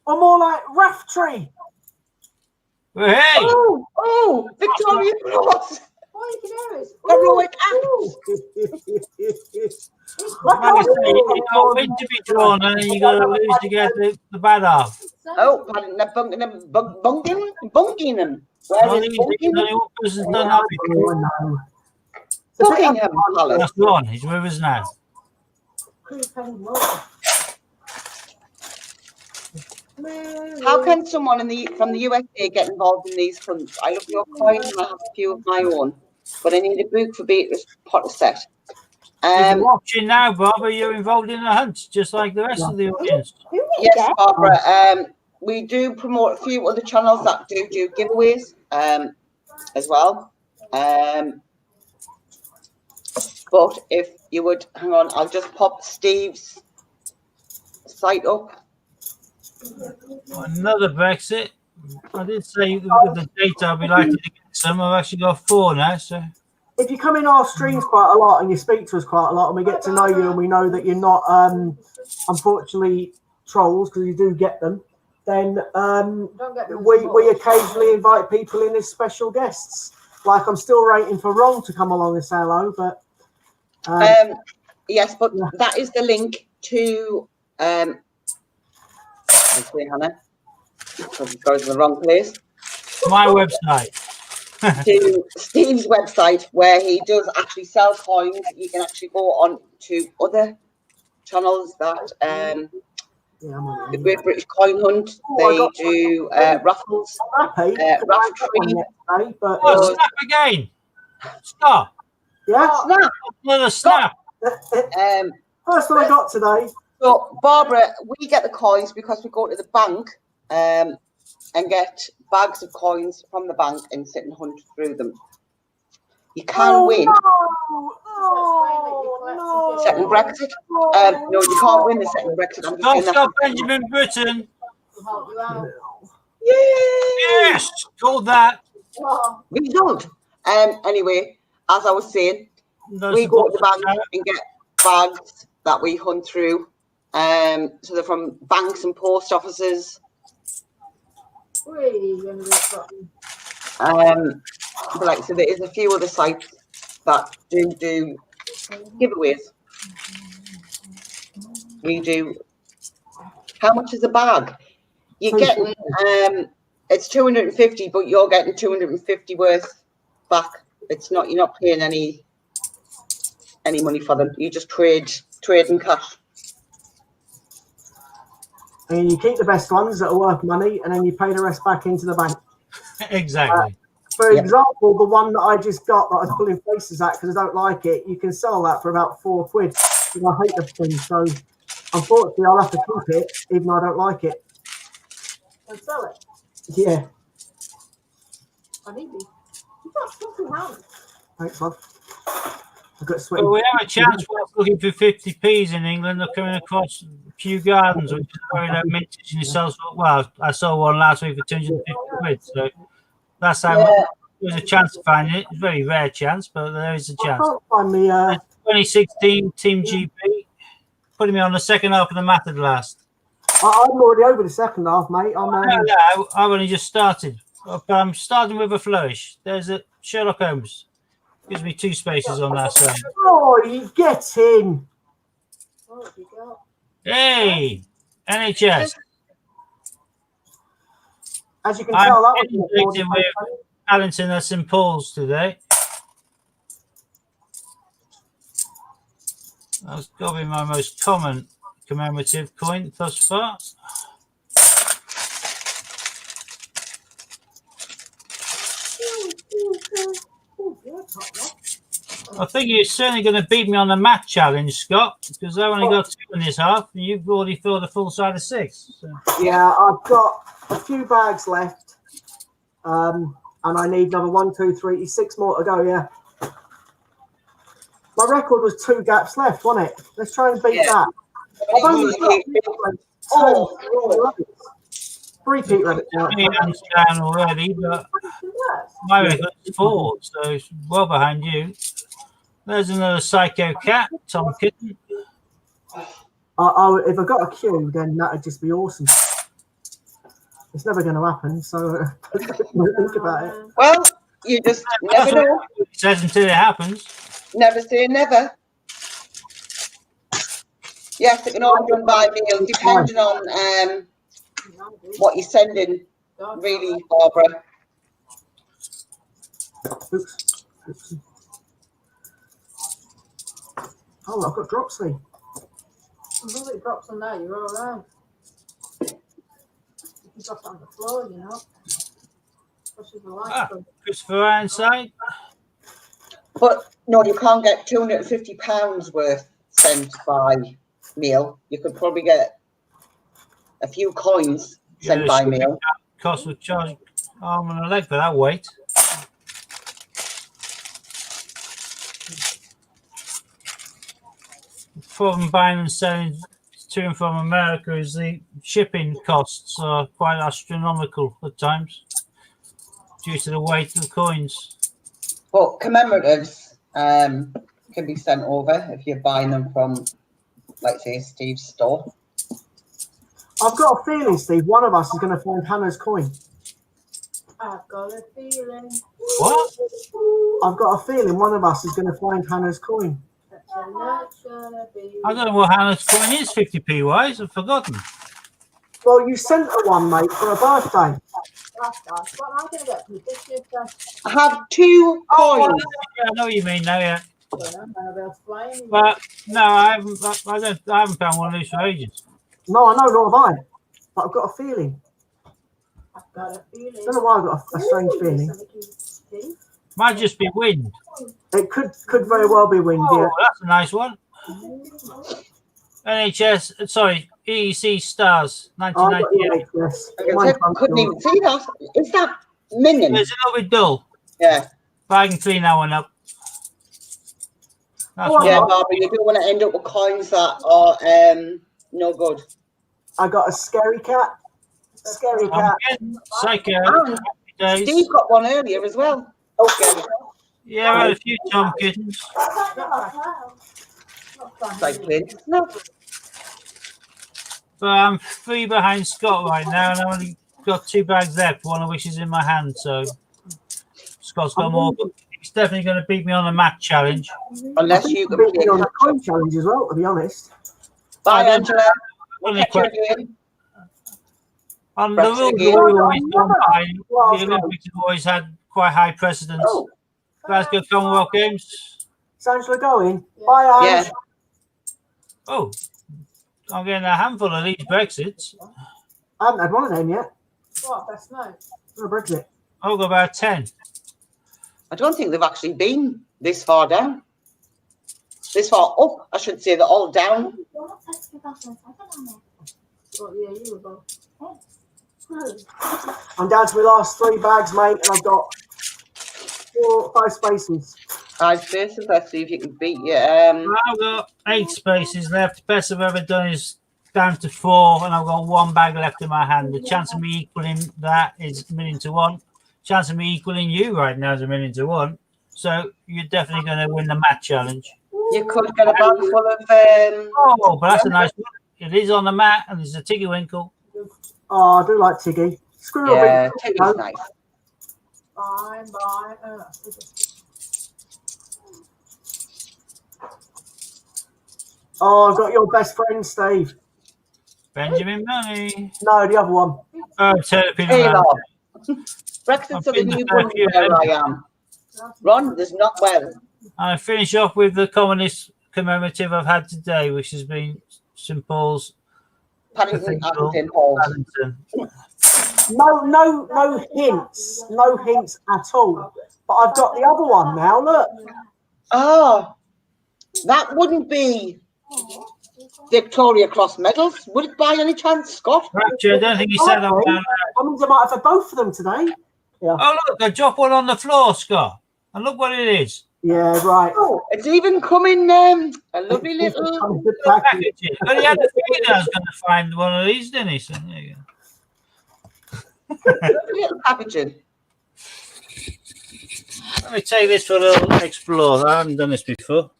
I'm more like Raftree. Well, hey. Oh, Victoria Cross. Oh, you can hear us. Heroic Act. Like I say, you can't win to be drawn, and then you got to lose to get the bad half. Oh, bunking them. Where Only is Bunking? one person's done that before. Oh, no. Buckingham Palace. That's Ron. He's with us now. How can someone from the USA get involved in these hunts? I love your coin and I have a few of my own. but I need a book for Beatrice Potter set. If you're watching now, Barbara, you're involved in the hunt, just like the rest of the audience. Yes, Barbara. We do promote a few other channels that do giveaways as well. But if you would hang on, I'll just pop Steve's site up. Another Brexit. I did say with the data I'll be likely to get some. I've actually got 4 now, so. If you come in our streams quite a lot and you speak to us quite a lot and we get to know you and we know that you're not, unfortunately, trolls, because you do get them, then we occasionally invite people in as special guests. Like I'm still waiting for Ron to come along and say hello, but... yes, but that is the link to... let's see, Hannah. Because it goes to the wrong place. My website. To Steve's website, where he does actually sell coins. You can actually go on to other channels that the Great British Coin Hunt. They do raffles. Raffle tree. Oh, snap again! Stop! Yeah, snap. Another snap. First one I got today. So Barbara, we get the coins because we go to the bank and get bags of coins from the bank and sit and hunt through them. You can win. No. Second Brexit. No, you can't win the second Brexit. I'm just saying Stop Benjamin Britten. Yes, called that. We don't. Anyway, as I was saying, we go to the bank and get bags that we hunt through. So they're from banks and post offices. But like, so there is a few other sites that do giveaways. We do. How much is a bag? You're getting it's 250, but you're getting 250 worth back. It's not, you're not paying any money for them. You just trade in cash. And you keep the best ones that are worth money, and then you pay the rest back into the bank. Exactly. For example, the one that I just got that I was pulling faces at because I don't like it, you can sell that for about £4. And I hate the thing, so unfortunately I'll have to keep it, even though I don't like it. And sell it. Yeah. I need these. You've got something around. Thanks, love. I've got sweaty. Well, we have a chance whilst looking for 50p's in England. They're coming across Kew Gardens, which is a very low mintage, and it sells for, well, I saw one last week for 250 quid. So that's how much. There's a chance to find it. It's a very rare chance, but there is a chance. I can't find me. 2016 Team GP, putting me on the second half of the map at last. I'm already over the second half, mate. No, I've only just started. But I'm starting with a flourish. There's a Sherlock Holmes. Gives me 2 spaces on that side. Oh, you get in. Hey, NHS. As you can tell, that was with Allington at St Paul's today. That's got to be my most common commemorative coin thus far. I think you're certainly going to beat me on the math challenge, Scott, because I only got 2 in this half, and you've already filled a full side of 6. So. Yeah, I've got a few bags left, and I need another 1, 2, 3, 6 more to go. Yeah, my record was 2 gaps left, wasn't it? Let's try and beat that. I've only got 3 Pete Rabbits now. Hands down already, but my record's 4, so it's well behind you. There's another Psycho Cat, Tom Kitten. If I got a queue, then that would just be awesome. It's never going to happen, so think about it. Well, you just never know. It says until it happens. Never say never. Yes, it can all be done by mail, depending on what you're sending, really, Barbara. Oops. Oh, I've got Dropsy. As long as it drops on there, you're all right. You can drop it on the floor, you know. Especially the light. Christopher Ironside. But no, you can't get £250 worth sent by mail. You could probably get a few coins sent by mail. Cost would charge arm and a leg for that weight. The problem buying and selling to and from America is the shipping costs are quite astronomical at times due to the weight of the coins. But commemoratives can be sent over if you're buying them from, like, say, Steve's store. I've got a feeling, Steve, one of us is going to find Hannah's coin. I've got a feeling. What? I've got a feeling one of us is going to find Hannah's coin. I don't know what Hannah's coin is, 50p wise. I've forgotten. Well, you sent her one, mate, for her birthday. That's nice. What am I going to get from the 50th then? I have 2 Oh, coins. yeah, I know what you mean now, yeah. Annabelle's flying. But no, I haven't found one of these for ages. No, I know, nor have I. But I've got a feeling. I've got a feeling. I don't know why I've got a strange feeling. Might just be wind. It could very well be wind, Oh, yeah. that's a nice one. NHS, sorry, EEC Stars, Oh, I got 1998. the HS. I Mine couldn't even see that. Is that minion? It's a little bit dull, Yeah. but I can clean that one up. That's Oh, one. Yeah, Barbara, you don't want to end up with coins that are no good. I got a scary cat. Scary cat. Psycho. And Happy days. Steve got one earlier as well. Okay. Yeah, I had a few Tom kittens. Cycling. No. But I'm 3 behind Scott right now, and I've only got 2 bags left, one of which is in my hand. So Scott's got more, but he's definitely going to beat me on the mat challenge. Unless you can Beat me play on the catch coin up. challenge as well, to be honest. Bye, I don't- Angela. Only Catch you question. again. On the Perhaps rules again. are always gone by. Well, The Olympics have always had quite high precedence. Oh, Glasgow Commonwealth Games. Is Angela going? Bye, yeah. Ange. Oh, I'm getting a handful of these Brexits. I haven't had one of them yet. What? Best mate. No Brexit. I've got about 10. I don't think they've actually been this far down. This far up, I should say. They're all down. What? Yeah, you were both. I'm down to my last 3 bags, mate, and I've got 5 spaces. 5 spaces. Let's see if you can beat you. I've got 8 spaces left. The best I've ever done is down to 4, and I've got 1 bag left in my hand. The chance of me equaling that is 1,000,000 to 1. Chance of me equaling you right now is 1,000,000 to 1. So you're definitely going to win the mat challenge. You could get a bag full of. Oh, but that's a nice one. It is on the mat, and there's a Tiggy Winkle. Oh, I do like Tiggy. Screw Yeah, up. Tiggy's nice. Bye, bye. Oh, I've got your best friend, Steve. Benjamin Money. No, the other one. Oh, Terrapin. Hey, Man. Lord. Brexit's I've are the been new there a ones few where I am. Ron, there's not well. I finish off with the communist commemorative I've had today, which has been St Paul's Paddington, Cathedral, Abington, Halls. Paddington. No hints. No hints at all. But I've got the other one now, look. Oh, that wouldn't be Victoria Cross medals, would it by any chance, Scott? Rapture, I don't think you said that one. I mean, I might have had both of them today. Oh, look, I dropped one on the floor, Scott. And look what it is. Yeah, right. Oh, it's even coming a lovely little Good package. Packaging. But he had a feeling I was going to find one of these, didn't he? So, there you go. little packaging. Let me take this for a little explore. I haven't done this before.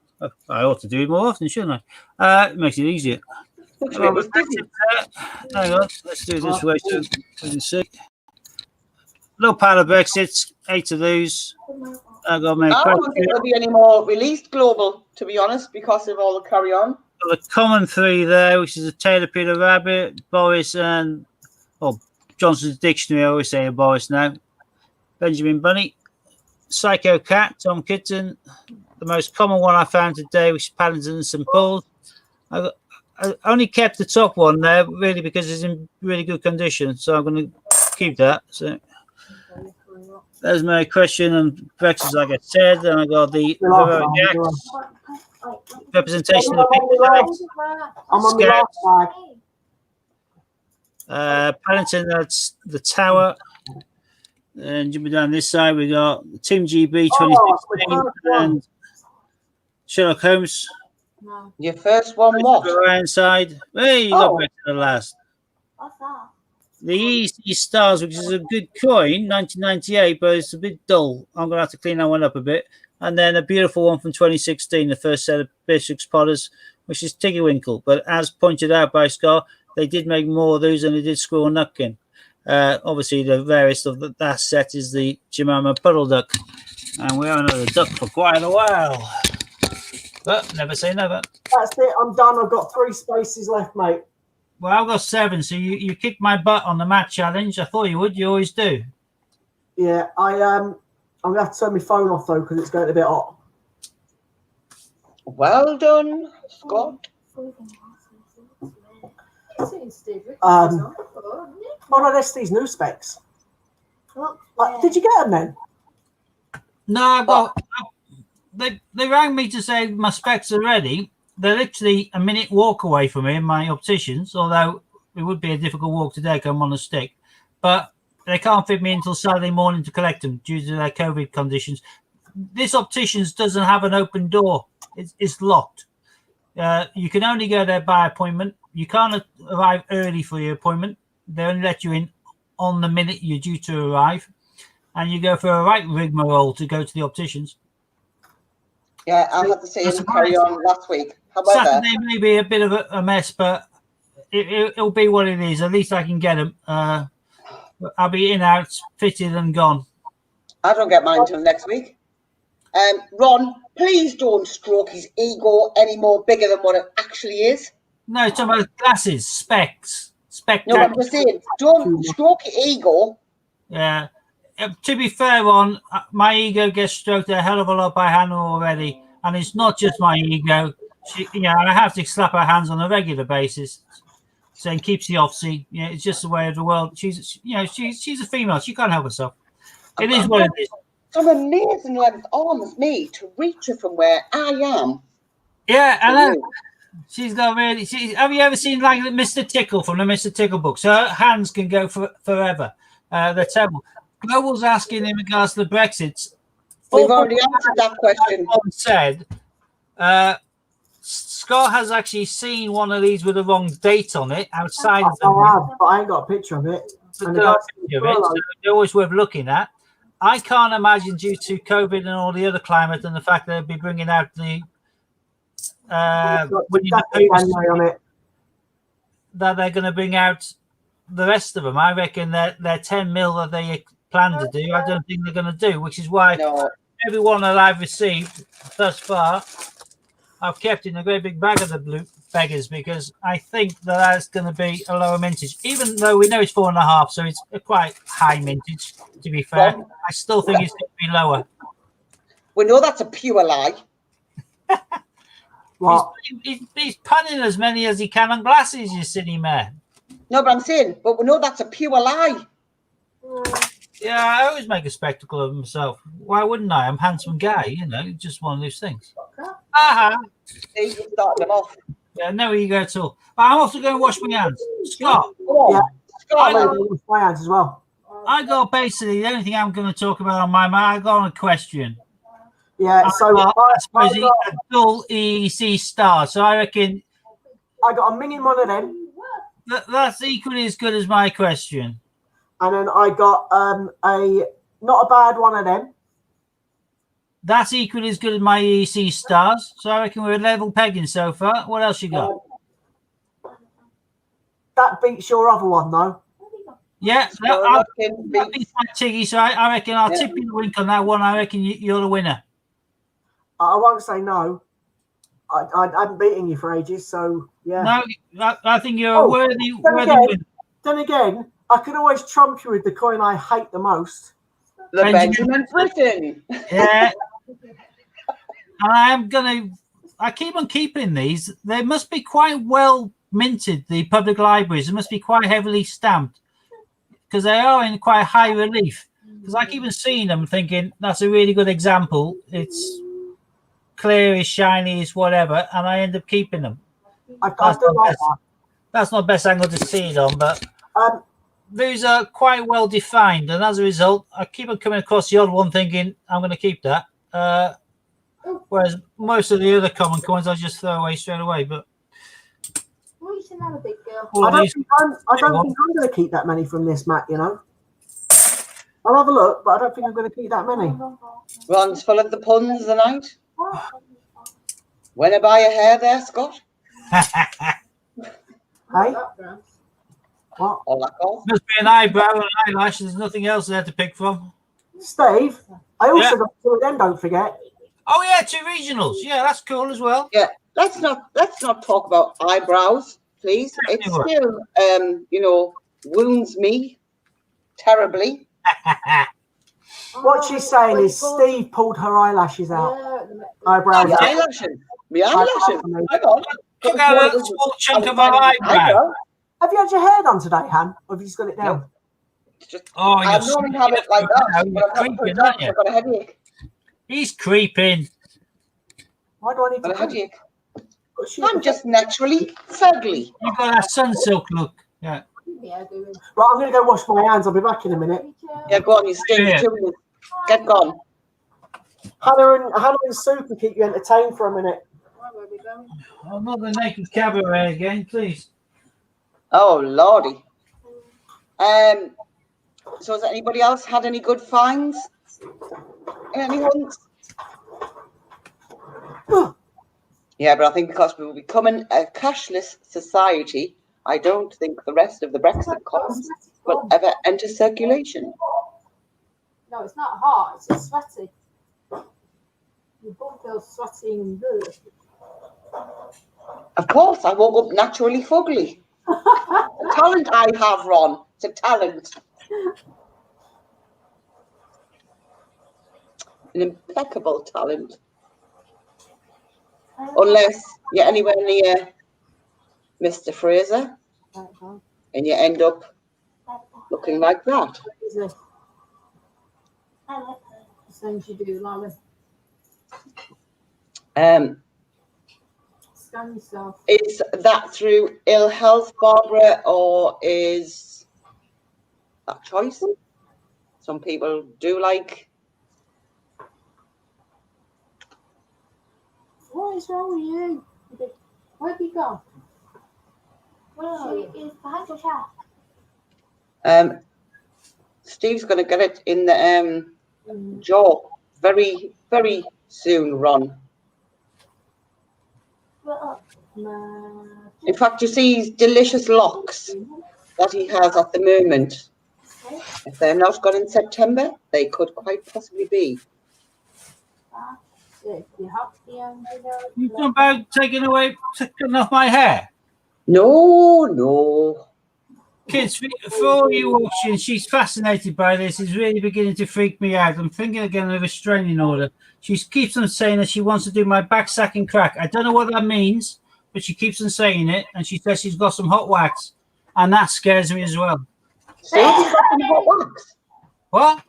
I ought to do it more often, shouldn't I? It makes it easier. Hang on, let's do it this way so we can see. Little pile of Brexits, 8 of those. I got my I don't think there'll be any more released global, to be honest, because of all the carry on. the common 3 there, which is a Taylor Peter Rabbit, Boris, and Johnson's Dictionary. I always say Boris now. Benjamin Bunny, Psycho Cat, Tom Kitten. The most common one I found today, which is Paddington and St Paul's. I only kept the top one there, really, because it's in really good condition. So I'm going to keep that. So There's my question and Brexit, like I said. And I got the The last Vera one, Jacks representation of the people. I'm on the last flag. Paddington, that's the Tower. And jumping down this side, we got Team GB 2016 and Sherlock Holmes. No. Your first one what? Ryan side. Hey, you got back to the last. What's that? The Easy Stars, which is a good coin, 1998, but it's a bit dull. I'm going to have to clean that one up a bit. And then a beautiful one from 2016, the first set of Bishop's Potters, which is Tiggerwinkle. But as pointed out by Scott, they did make more of those than they did Squirrel Nutkin. Obviously, the rarest of that set is the Jemima Puddle Duck. And we haven't had a duck for quite a while. But never say never. That's it. I'm done. I've got 3 spaces left, mate. Well, I've got 7, so you kicked my butt on the mat challenge. I thought you would. You always do. Yeah, I'm going to have to turn my phone off, though, because it's getting a bit hot. Well done, Scott. Oh, no, that's these new specs. Did you get them then? No, I got. They rang me to say my specs are ready. They're literally a minute walk away from me in my opticians, although it would be a difficult walk today because I'm on a stick. But they can't fit me until Saturday morning to collect them due to their COVID conditions. This opticians doesn't have an open door. It's locked. You can only go there by appointment. You can't arrive early for your appointment. They only let you in on the minute you're due to arrive. And you go for a right rigmarole to go to the opticians. Yeah, I had to see him carry on last week. However, Saturday may be a bit of a mess, but it'll be what it is. At least I can get them. I'll be in, out, fitted and gone. I don't get mine until next week. Ron, please don't stroke his ego any more bigger than what it actually is. No, it's about glasses, specs. No, I'm just saying, don't stroke your ego. Yeah. To be fair, Ron, my ego gets stroked a hell of a lot by Hannah already. And it's not just my ego. I have to slap her hands on a regular basis, saying keeps the off-sea. It's just the way of the world. She's a female. She can't help herself. It is what it is. Some amazing length arms, me, to reach her from where I am. Yeah, I know. She's got really. Have you ever seen like Mr. Tickle from the Mr. Tickle books? Her hands can go forever. They're terrible. Global's asking in regards to the Brexit. We've already answered that question. Said Scott has actually seen one of these with the wrong date on it outside of them. I have, but I ain't got a picture of it. So they're always worth looking at. I can't imagine, due to COVID and all the other climate and the fact that they'll be bringing out the that they're going to bring out the rest of them. I reckon they're 10 mil that they plan to do. I don't think they're going to do, which is why every one that I've received thus far, I've kept in a great big bag of the blue beggars, because I think that's going to be a lower mintage, even though we know it's 4.5, so it's a quite high mintage, to be fair. I still think it's going to be lower. We know that's a pure lie. He's punning as many as he can on glasses, you silly man. No, but I'm saying, but we know that's a pure lie. Yeah, I always make a spectacle of myself. Why wouldn't I? I'm a handsome guy, just one of those things. See, you started them off. Yeah, no ego at all. But I'm also going to wash my hands. Scott. Yeah, Scott, I wash my hands as well. I got basically the only thing I'm going to talk about on my mind. I got a question. Yeah, so I suppose it's a dull EEC star. So I reckon I got a mini one of them. That's equally as good as my question. And then I got a not a bad one of them. That's equally as good as my EEC stars. So I reckon we're level pegging so far. What else you got? That beats your other one, though. Yeah, that beats my Tiggy. So I reckon I'll tip you the wink on that one. I reckon you're the winner. I won't say no. I haven't beaten you for ages, so yeah. No, I think you're a worthy winner. Then again, I can always trump you with the coin I hate the most. The Benjamin Britten. Yeah. And I keep on keeping these. They must be quite well minted, the public libraries. They must be quite heavily stamped, because they are in quite high relief. because I keep on seeing them, thinking that's a really good example. It's clear, it's shiny, it's whatever, and I end up keeping them. I That's do not like best. That's not best angle to see it on, but that. these are quite well defined, and as a result, I keep on coming across the odd one, thinking I'm going to keep that. Whereas most of the other common coins I just throw away straight away. But Well, you should have a big girl. all I of don't these, think I'm going to keep that many from this, Matt. You know, I'll have a look, but I don't think I'm going to keep that many. Ron's full of the puns tonight. When I buy a hair there, Scott? Hey, what? All that goes. must be an eyebrow and an eyelash. There's nothing else there to pick from. Steve, I also Yeah. got two of them. Don't forget. Oh yeah, 2 regionals. Yeah, that's cool as well. Yeah, let's not talk about eyebrows, please. It still wounds me terribly. What she's saying is Steve pulled her eyelashes out. Eyebrows My out. eyelashes. My eyelashes. Hang on. Took out a small chunk of our eyebrow. Have you had your hair done today, Han? Or have you just got it down? No. It's just, Oh, I you're normally have it like that, You're but I've not put creeping, it down aren't because you? I've got a headache. He's creeping. Why do I need I've got a to? headache. Right, I'm just naturally fugly. You've got that sun silk look. Yeah. Yeah, doing. I'm going to go wash my hands. I'll be back in a minute. Yeah, go on, you stinky Yeah. children. Get gone. Hannah and Sue can keep you entertained for a minute. Where were we going? I'm not the naked cabaret again, please. Oh lordy. So has anybody else had any good finds? Any hunts? Yeah, but I think because we will be becoming a cashless society, I don't think the rest of the Brexit costs will ever enter circulation. No, it's not hot. It's just sweaty. Your bum feels sweaty and good. Of course, I woke up naturally fugly. The talent I have, Ron. It's a talent. An impeccable talent. Unless you're anywhere near Mr. Fraser and you end up looking like that. Is it? Things you do, Larry. Scan yourself. Is that through ill health, Barbara, or is that choice? Some people do like. What is wrong with you? Where have you gone? She is behind your chair. Steve's going to get it in the jaw very, very soon, Ron. In fact, you see his delicious locks that he has at the moment. If they're not gone in September, they could quite possibly be. You talking about taking off my hair? No. Kids, for all you watching, she's fascinated by this. It's really beginning to freak me out. I'm thinking again of a restraining order. She keeps on saying that she wants to do my back sack and crack. I don't know what that means, but she keeps on saying it, and she says she's got some hot wax, and that scares me as well. Sue hasn't got any hot wax. What?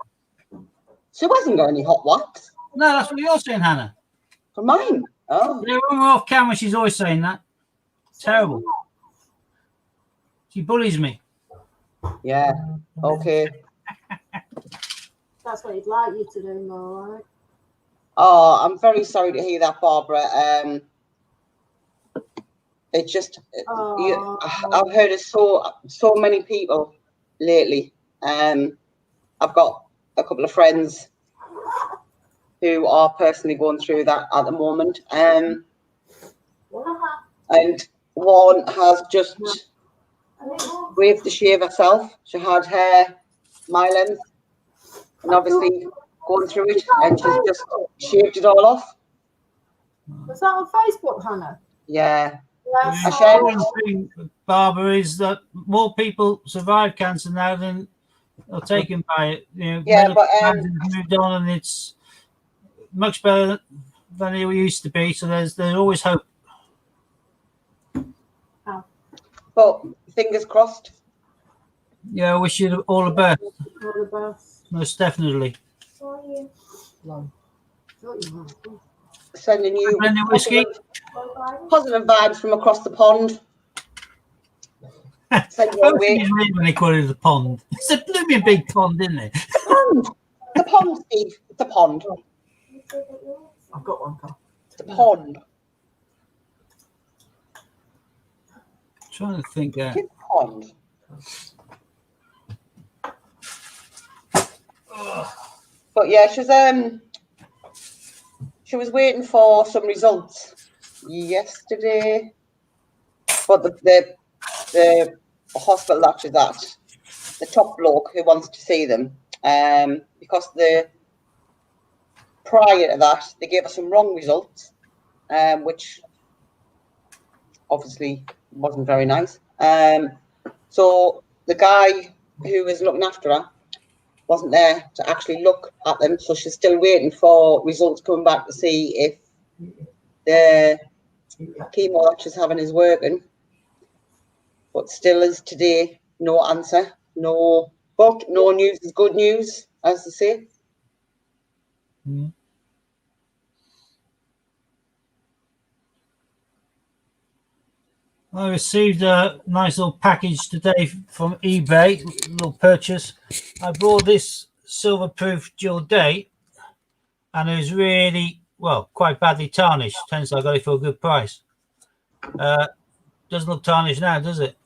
Sue hasn't got any hot wax. No, that's what you're saying, Hannah. For mine. Oh. Yeah, when we're off camera, she's always saying that. Terrible. She bullies me. Yeah. Okay. That's what he'd like you to do, more right? Oh, I'm very sorry to hear that, Barbara. It just, I've heard of so many people lately. I've got a couple of friends who are personally going through that at the moment. And one has just braved to shave herself. She had hair my length, and obviously going through it, and she's just shaved it all off. Was that on Facebook, Hannah? Yeah. The important thing, Barbara, is that more people survive cancer now than are taken by it. You know, Yeah, but moved on, and it's much better than it used to be. So there's always hope. But fingers crossed. Yeah, I wish you all the best. All the best. Most definitely. No. Sending you Plenty of whiskey. positive vibes from across the pond. Send your way. Hopefully it's when they call it the pond. It's a blooming big pond, isn't it? The pond, Steve. It's a pond. I've got one, Carl. It's a pond. Trying to think. It's a pond. But yeah, she was waiting for some results yesterday. But the hospital that she's at, the top bloke who wants to see them, because prior to that they gave us some wrong results, which obviously wasn't very nice. So the guy who was looking after her wasn't there to actually look at them, so she's still waiting for results coming back to see if the chemo that she's having is working. But still is today no answer, no. But no news is good news, as they say. Mm. I received a nice little package today from eBay, little purchase. I bought this silver-proof dual date, and it was really, well, quite badly tarnished. Hence, I got it for a good price. Doesn't look tarnished now, does it?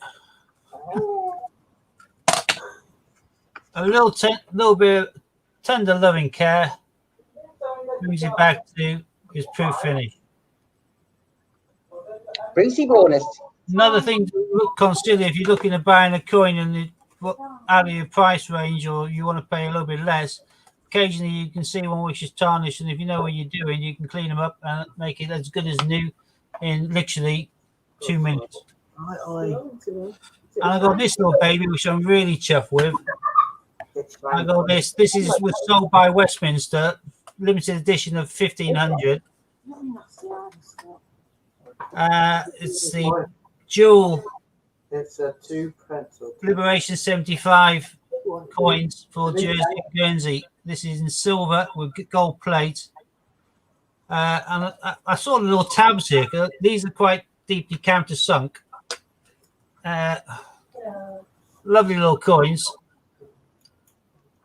A little bit of tender loving care brings it back to its proof finish. Breezy bonus. Another thing to consider if you're looking at buying a coin and out of your price range, or you want to pay a little bit less, occasionally you can see one which is tarnished, and if you know what you're doing, you can clean them up and make it as good as new in literally 2 minutes. And I got this little baby, which I'm really chuffed with. I got this. This was sold by Westminster, limited edition of 1500. It's the dual. It's a 2 pencil. Liberation 75 coins for Jersey and Guernsey. This is in silver with gold plate. And I saw the little tabs here. These are quite deeply countersunk. Lovely little coins.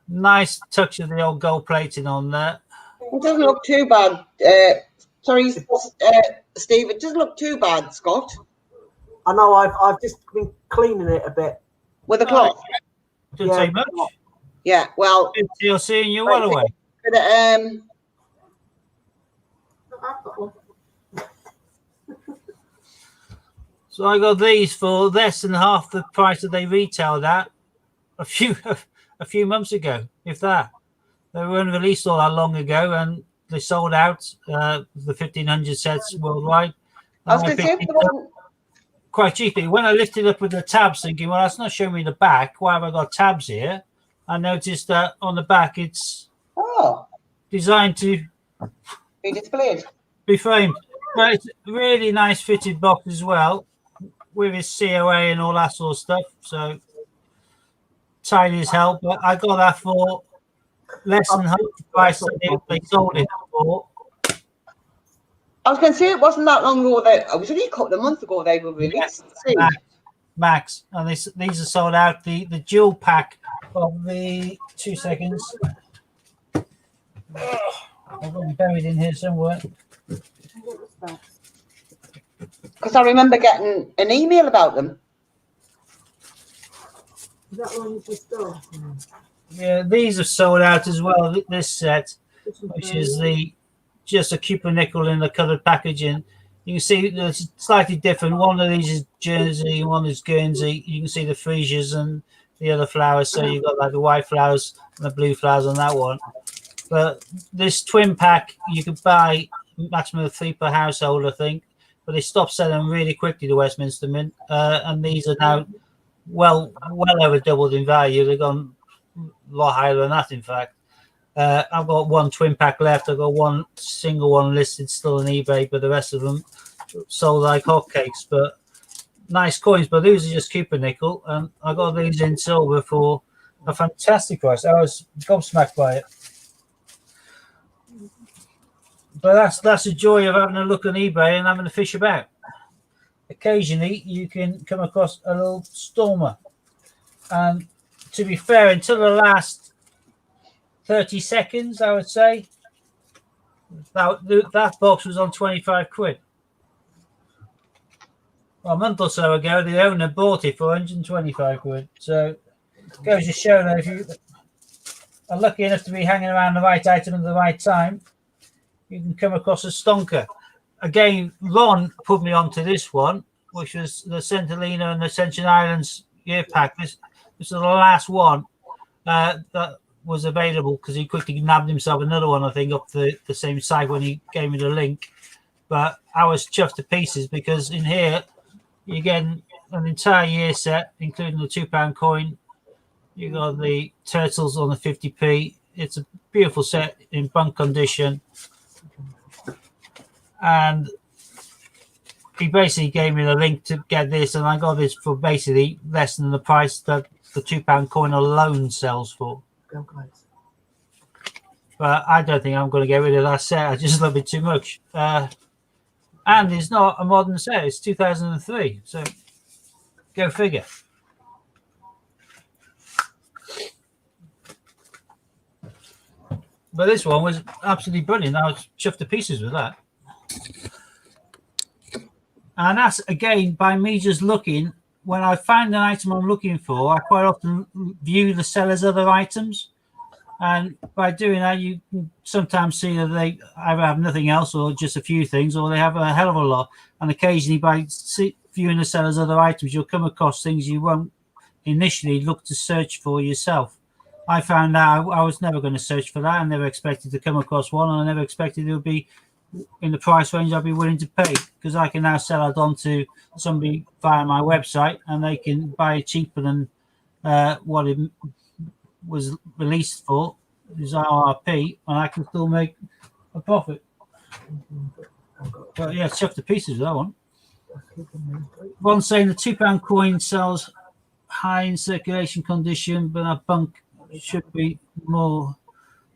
Nice touch of the old gold plating on there. It doesn't look too bad. Sorry, Steve. It doesn't look too bad, Scott. I know. I've just been cleaning it a bit With a cloth. Didn't say much. Yeah. Well. You're seeing you well away. So I got these for less than half the price that they retailed at a few months ago, if that. They were only released all that long ago, and they sold out the 1500 sets worldwide. I was going to say, quite cheaply. When I lifted up with the tabs, thinking, well, that's not showing me the back. Why have I got tabs here? I noticed that on the back, it's designed to be displayed, be framed. But it's a really nice fitted box as well, with its COA and all that sort of stuff. So tidy as hell. But I got that for less than half the price that they sold it for. I was going to say, it wasn't that long ago that it was only a couple of months ago they were released. Yes, Max, and these are sold out. The dual pack of the 2 seconds. I've got them buried in here somewhere. Because I remember getting an email about them. Is that one you just done? Yeah, these are sold out as well. This set, which is just a copper nickel in the coloured packaging. You can see it's slightly different. One of these is Jersey, one is Guernsey. You can see the freesias and the other flowers. So you've got like the white flowers and the blue flowers on that one. But this twin pack, you could buy maximum of 3 per household, I think. But they stopped selling them really quickly, the Westminster Mint. And these are now well over doubled in value. They've gone a lot higher than that, in fact. I've got one twin pack left. I've got one single one listed still on eBay, but the rest of them sold like hotcakes. But nice coins, but these are just Nickel, and I got these in silver for a fantastic price. I was gobsmacked by it. But that's the joy of having a look on eBay and having to fish about. Occasionally, you can come across a little stormer, and to be fair, until the last 30 seconds, I would say that box was on 25 quid. Well, a month or so ago, the owner bought it for 125 quid. So it goes to show that if you are lucky enough to be hanging around the right item at the right time, you can come across a stonker. Again, Ron put me onto this one, which was the Centolina and the Ascension Islands year pack. This was the last one that was available because he quickly nabbed himself another one, I think, up the same site when he gave me the link. But I was chuffed to pieces because in here you get an entire year set, including the £2 coin. You got the turtles on the 50p. It's a beautiful set in bunk condition. And he basically gave me the link to get this, and I got this for basically less than the price that the £2 coin alone sells for. But I don't think I'm going to get rid of that set. I just love it too much. And it's not a modern set. It's 2003. So go figure. But this one was absolutely brilliant. I was chuffed to pieces with that. And that's, again, by me just looking. When I find an item I'm looking for, I quite often view the seller's other items. And by doing that, you can sometimes see that they either have nothing else or just a few things, or they have a hell of a lot. And occasionally, by viewing the seller's other items, you'll come across things you won't initially look to search for yourself. I found out I was never going to search for that. I never expected to come across one, and I never expected it would be in the price range I'd be willing to pay, because I can now sell it on to somebody via my website, and they can buy it cheaper than what it was released for, is RRP, and I can still make a profit. But yeah, chuffed to pieces with that one. One saying the £2 coin sells high in circulation condition, but a bunk should be more.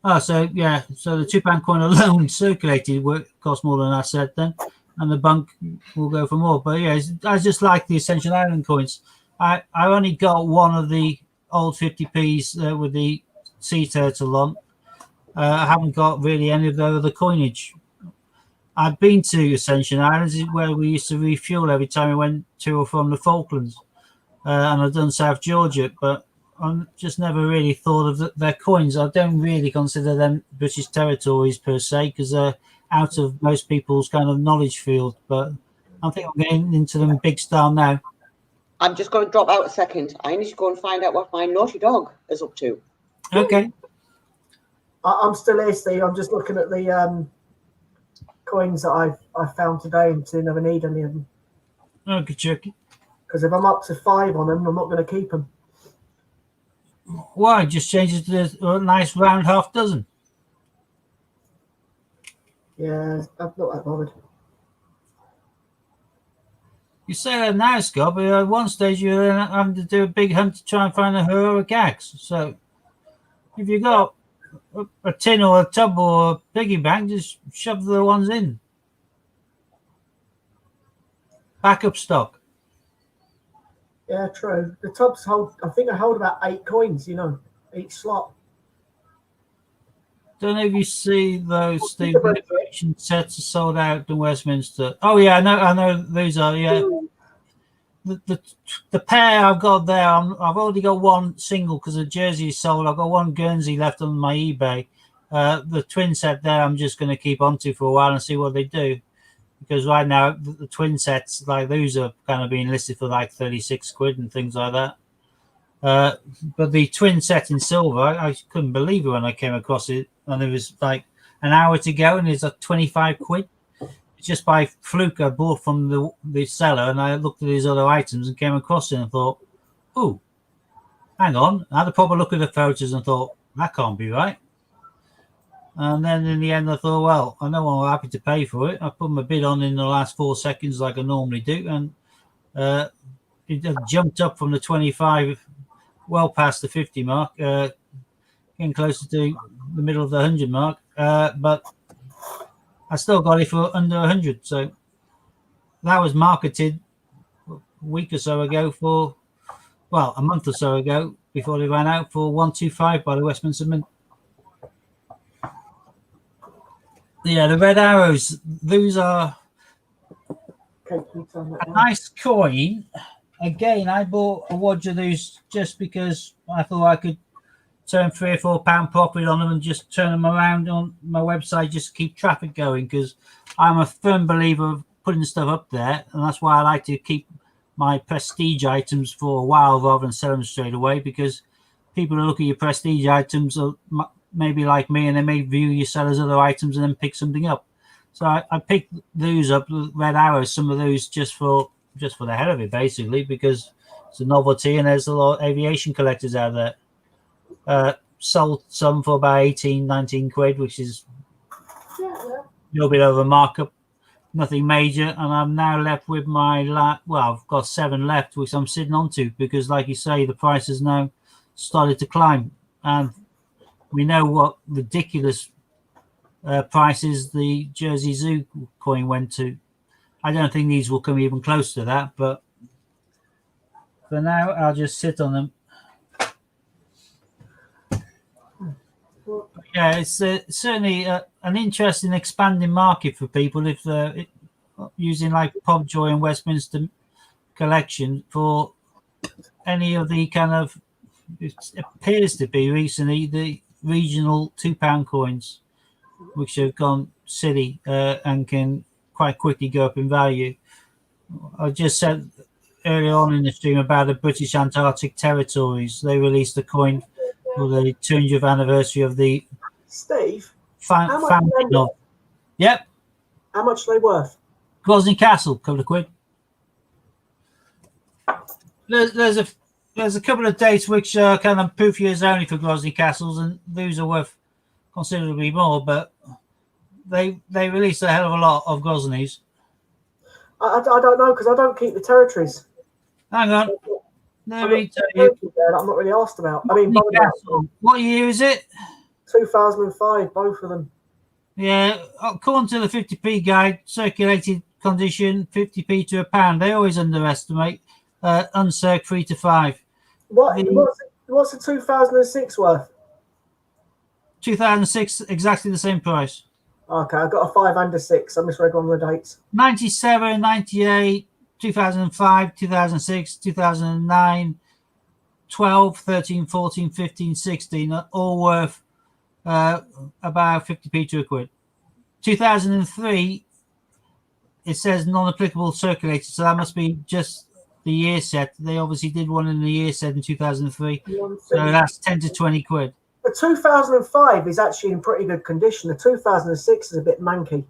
Oh, so yeah, so the £2 coin alone circulated would cost more than I said then, and the bunk will go for more. But yeah, I just like the Ascension Island coins. I only got one of the old 50p's with the sea turtle on. I haven't got really any of the other coinage. I've been to Ascension Islands, where we used to refuel every time we went to or from the Falklands, and I've done South Georgia, but I just never really thought of their coins. I don't really consider them British territories per se, because they're out of most people's kind of knowledge field. But I think I'm getting into them big style now. I'm just going to drop out a second. I need to go and find out what my naughty dog is up to. Okay. I'm still here, Steve. I'm just looking at the coins that I found today and to never need any of them. Okay, Chucky. Because if I'm up to 5 on them, I'm not going to keep them. Why? Just change it to a nice round half dozen. Yeah, I'm not that bothered. You say that now, Scott, but at one stage you're having to do a big hunt to try and find a heroic axe. So if you got a tin or a tub or a piggy bank, just shove the ones in. Backup stock. Yeah, true. The tubs hold, I think I hold about 8 coins, each slot. Don't know if you see those. The liberation sets are sold out in Westminster. Oh yeah, I know these are. Yeah, the pair I've got there, I've already got one single because the jersey is sold. I've got one Guernsey left on my eBay. The twin set there, I'm just going to keep onto for a while and see what they do, because right now the twin sets like those are kind of being listed for like 36 quid and things like that. But the twin set in silver, I couldn't believe it when I came across it, and it was like an hour to go, and it's like 25 quid. Just by fluke, I bought from the seller, and I looked at his other items and came across it and thought, "Oh, hang on!" I had a proper look at the photos and thought, "That can't be right." And then in the end, I thought, "Well, I know I'm happy to pay for it." I put my bid on in the last 4 seconds, like I normally do, and It jumped up from the 25, well past the 50 mark, getting closer to the middle of the 100 mark. But I still got it for under 100. So that was marketed a week or so ago for, well, a month or so ago before they ran out, for 125 by the Westminster Mint. Yeah, the red arrows, those are Okay, can you turn that a down? nice coin. Again, I bought a watch of those just because I thought I could turn £3 or £4 profit on them and just turn them around on my website just to keep traffic going, because I'm a firm believer of putting stuff up there, and that's why I like to keep my prestige items for a while rather than sell them straight away, because people who look at your prestige items are maybe like me, and they may view you sell as other items and then pick something up. So I picked those up, red arrows, some of those just for the hell of it, basically, because it's a novelty and there's a lot of aviation collectors out there. Sold some for about 18, 19 quid, which is a little bit of a markup, nothing major. And I'm now left with my, I've got 7 left, which I'm sitting on to, because like you say, the price has now started to climb. And we know what ridiculous prices the Jersey Zoo coin went to. I don't think these will come even close to that, but for now, I'll just sit on them. Yeah, it's certainly an interesting expanding market for people if they're using like Pobjoy and Westminster collection for any of the kind of, it appears to be recently, the regional £2 coins, which have gone silly and can quite quickly go up in value. I just said earlier on in the stream about the British Antarctic Territories. They released a coin for the 200th anniversary of the Steve, founding of. Yep. How much are they worth? Grosvenor Castle, couple of quid. There's a couple of dates which are kind of proof years only for Grosvenor Castles, and those are worth considerably more, but they released a hell of a lot of Grosvenors. I don't know, because I don't keep the territories. Hang on. Let me tell you. I'm not really asked about. I mean, what year is it? 2005, both of them. Yeah, according to the 50p guide, circulated condition 50p to £1. They always underestimate uncirc 3 to 5. What's the 2006 worth? 2006, exactly the same price. Okay, I've got a 5 and a 6. I misread one of the dates. 97, 98, 2005, 2006, 2009, 12, 13, 14, 15, 16 are all worth about 50p to £1. 2003, it says non-applicable circulated, so that must be just the year set. They obviously did one in the year set in 2003, so that's 10 to 20 quid. The 2005 is actually in pretty good condition. The 2006 is a bit manky.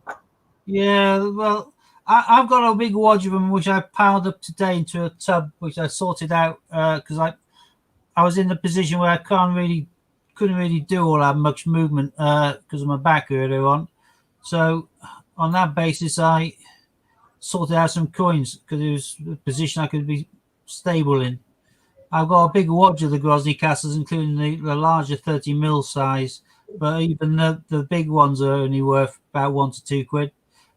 Yeah, well, I've got a big wad of them which I piled up today into a tub, which I sorted out because I was in the position where I couldn't really do all that much movement because of my back earlier on. So on that basis, I sorted out some coins because it was a position I could be stable in. I've got a big watch of the Grosvenor Castles, including the larger 30 mil size, but even the big ones are only worth about 1 to 2 quid.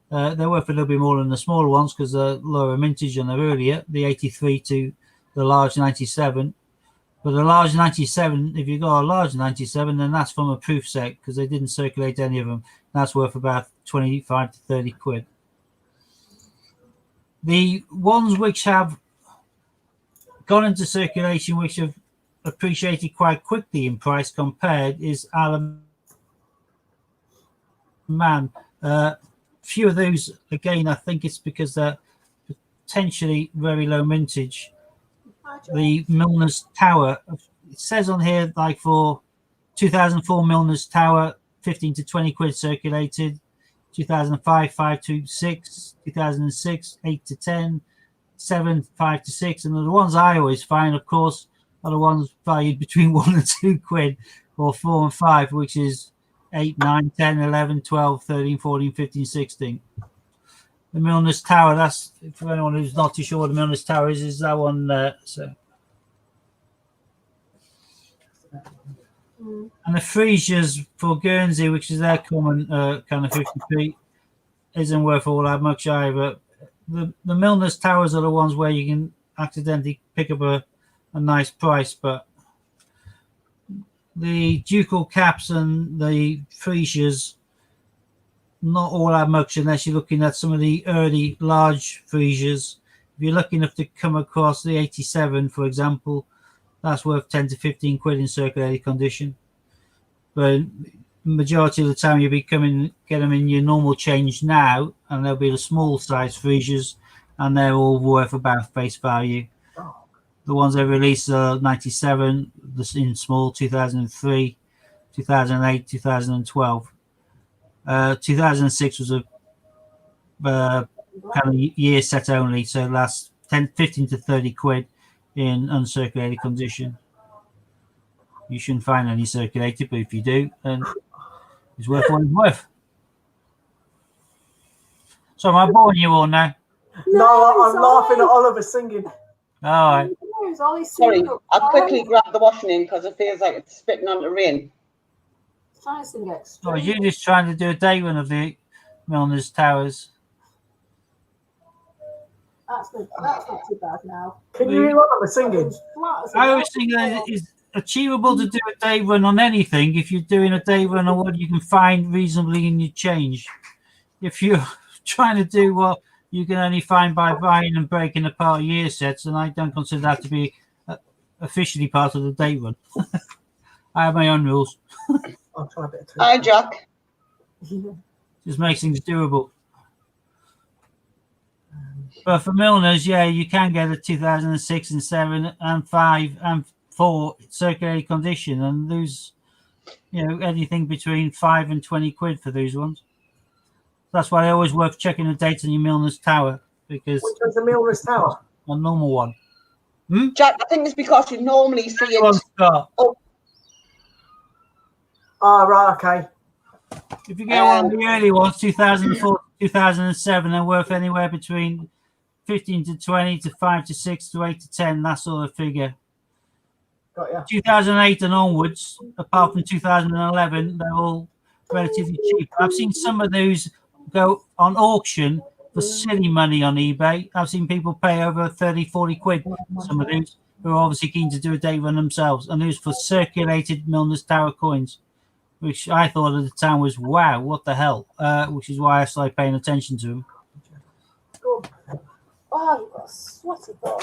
They're worth a little bit more than the smaller ones because they're lower mintage and they're earlier, the 83 to the large 97. But the large 97, if you've got a large 97, then that's from a proof set because they didn't circulate any of them. That's worth about 25 to 30 quid. The ones which have gone into circulation, which have appreciated quite quickly in price compared, is Alan Man. Few of those, again, I think it's because they're potentially very low mintage. The Milner's Tower, it says on here, like for 2004 Milner's Tower, 15 to 20 quid circulated, 2005, 5 to 6, 2006, 8 to 10, 7, 5 to 6. And the ones I always find, of course, are the ones valued between 1 and 2 quid, or 4 and 5, which is 8, 9, 10, 11, 12, 13, 14, 15, 16. the Milner's Tower. That's for anyone who's not too sure what the Milner's Tower is that one there. So. And the Fresias for Guernsey, which is their common kind of 50 feet, isn't worth all that much either. The Milner's Towers are the ones where you can accidentally pick up a nice price, but the Ducal Caps and the Fresias, not all that much unless you're looking at some of the early large Fresias. If you're lucky enough to come across the 87, for example, that's worth 10 to 15 quid in circulated condition. But majority of the time you'll be get them in your normal change now, and they'll be the small size Fresias, and they're all worth about face value. The ones they released are 97, in small, 2003, 2008, 2012. 2006 was a kind of year set only, so last 15 to 30 quid in uncirculated condition. You shouldn't find any circulated, but if you do, then it's worth what it's worth. So am I boring you all now? No, I'm laughing at Oliver singing. All right. Sorry, I'll quickly grab the washing in because it feels like it's spitting on the rain. So you're just trying to do a day run of the Milner's Towers. That's not too bad now. Can you hear what I'm singing? I always think that it's achievable to do a day run on anything if you're doing a day run on what you can find reasonably in your change. If you're trying to do what you can only find by buying and breaking apart year sets, and I don't consider that to be officially part of the day run. I have my own rules. I'll try a bit of Hi, Jack. Just makes things doable. But for Milner's, yeah, you can get a 2006 and 7 and 5 and 4 circulated condition and lose, anything between 5 and 20 quid for those ones. That's why I always worth checking the dates on your Milner's Tower, because which one's the Milner's Tower? A normal one. Jack, I think it's because you normally see it. Oh, right, okay. If you get one of the early ones, 2004, 2007, they're worth anywhere between 15 to 20 to 5 to 6 to 8 to 10, that sort of figure. Got ya. 2008 and onwards, apart from 2011, they're all relatively cheap. I've seen some of those go on auction for silly money on eBay. I've seen people pay over 30, 40 quid, some of those, who are obviously keen to do a day run themselves, and those for circulated Milner's Tower coins, which I thought at the time was, wow, what the hell, which is why I started paying attention to them. Oh, you've got a sweaty bum.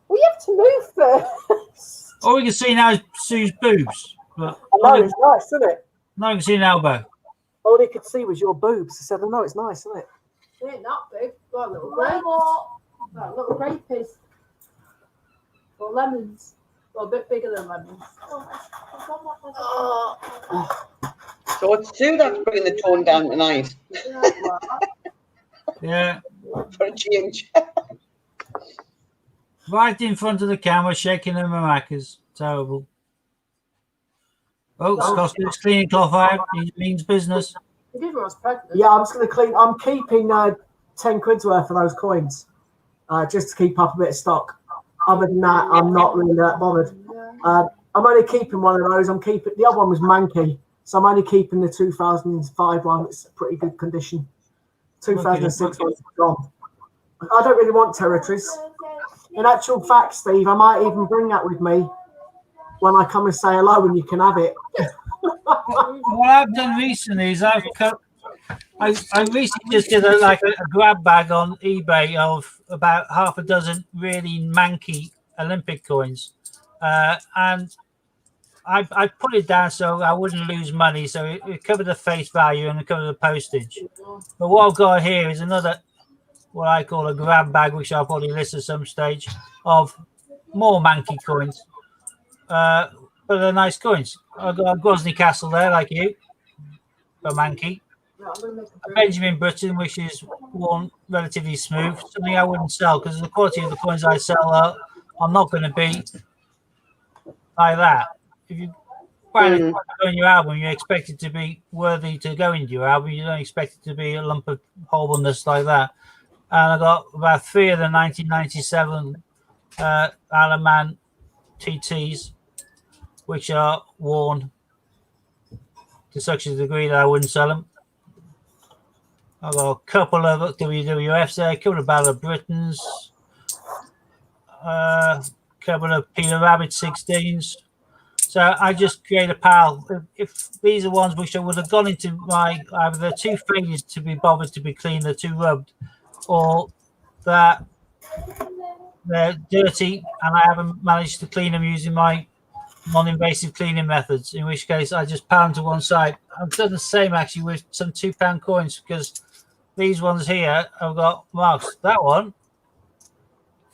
We have to move first. All we can see now is Sue's boobs. But I know, it's nice, isn't it? now you can see an elbow. All they could see was your boobs. I said, no, it's nice, isn't it? They're not big. Got little grapes. Got little grapes. Or lemons. Well, a bit bigger than lemons. So it's Sue that's bringing the tone down tonight Yeah. for a change. Right in front of the camera, shaking her maracas. Terrible. Oh, Scott's cleaning cloth out. He means business. Everyone's pregnant. Yeah, I'm just going to clean. I'm keeping 10 quid's worth of those coins just to keep up a bit of stock. Other than that, I'm not really that bothered. I'm only keeping one of those. I'm keeping the other one was manky, so I'm only keeping the 2005 one. It's pretty good condition. 2006 one's gone. I don't really want territories. In actual fact, Steve, I might even bring that with me when I come and say hello, and you can have it. What I've done recently is I recently just did a grab bag on eBay of about half a dozen really manky Olympic coins, and I put it down so I wouldn't lose money, so it covered the face value and it covered the postage. But what I've got here is another, what I call a grab bag, which I'll probably list at some stage, of more manky coins. But they're nice coins. I've got a Grozny Castle there, like you, for manky. A Benjamin Britten, which is one relatively smooth. Something I wouldn't sell because the quality of the coins I sell are not going to be like that. If you Well, if you go in your album, you expect it to be worthy to go into your album. You don't expect it to be a lump of horribleness like that. And I got about 3 of the 1997 Alan Mann TTs, which are worn to such a degree that I wouldn't sell them. I've got a couple of WWFs there, a couple of Battle of Britons, a couple of Peter Rabbit 16s. So I just create a pile. If these are ones which I would have gone into my, either they're too faded to be bothered to be clean, they're too rubbed, or that they're dirty and I haven't managed to clean them using my non-invasive cleaning methods, in which case I just pound to one side. I've done the same actually with some £2 coins, because these ones here I've got marks. That one,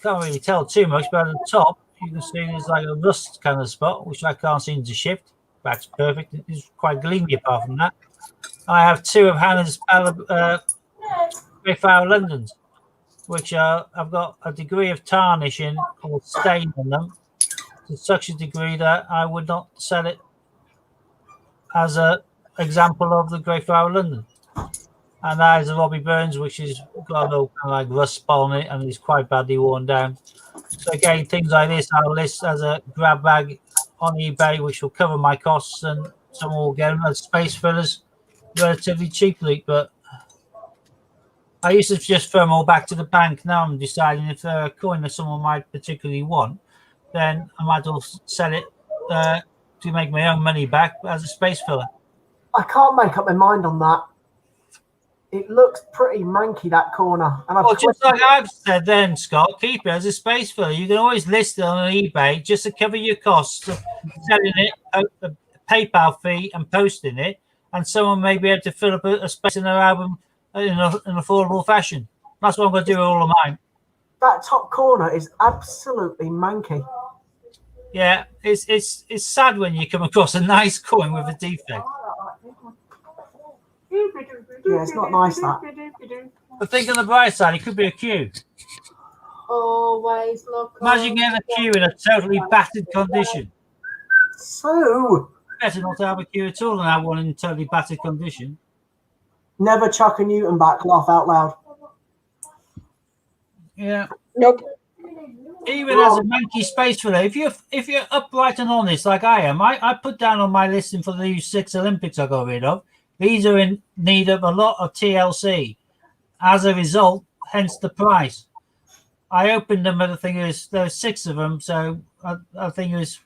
can't really tell too much, but at the top you can see there's like a rust kind of spot, which I can't seem to shift. That's perfect. It's quite gleamy apart from that. I have 2 of Hannah's Greyflower Londons, which are, I've got a degree of tarnishing or stain on them to such a degree that I would not sell it as an example of the Greyflower London. And that is a Robbie Burns, which is got a little kind of like rust spot on it and is quite badly worn down. So again, things like this I'll list as a grab bag on eBay, which will cover my costs, and someone will get them as space fillers relatively cheaply. But I used to just throw them all back to the bank. Now I'm deciding if they're a coin that someone might particularly want, then I might as well sell it to make my own money back as a space filler. I can't make up my mind on that. It looks pretty manky, that corner. And Well, just like I've said then, Scott, keep it as a space filler. You can always list it on eBay just to cover your costs of selling it, a PayPal fee and posting it, and someone may be able to fill up a space in their album in an affordable fashion. That's what I'm going to do with all of mine. That top corner is absolutely manky. Yeah, it's sad when you come across a nice coin with a defect. Yeah, it's not nice, that. But think on the bright side, it could be a Q. Always look. Imagine getting a Q in a totally battered condition. So, Better not to have a Q at all than have one in totally battered condition. never chuck a Newton back, laugh out loud. Yeah. Nope. Even as a manky space filler, if you're upright and honest like I am, I put down on my listing for the 6 Olympics I got rid of, these are in need of a lot of TLC. As a result, hence the price. I opened them, but I think there's 6 of them, so I think it was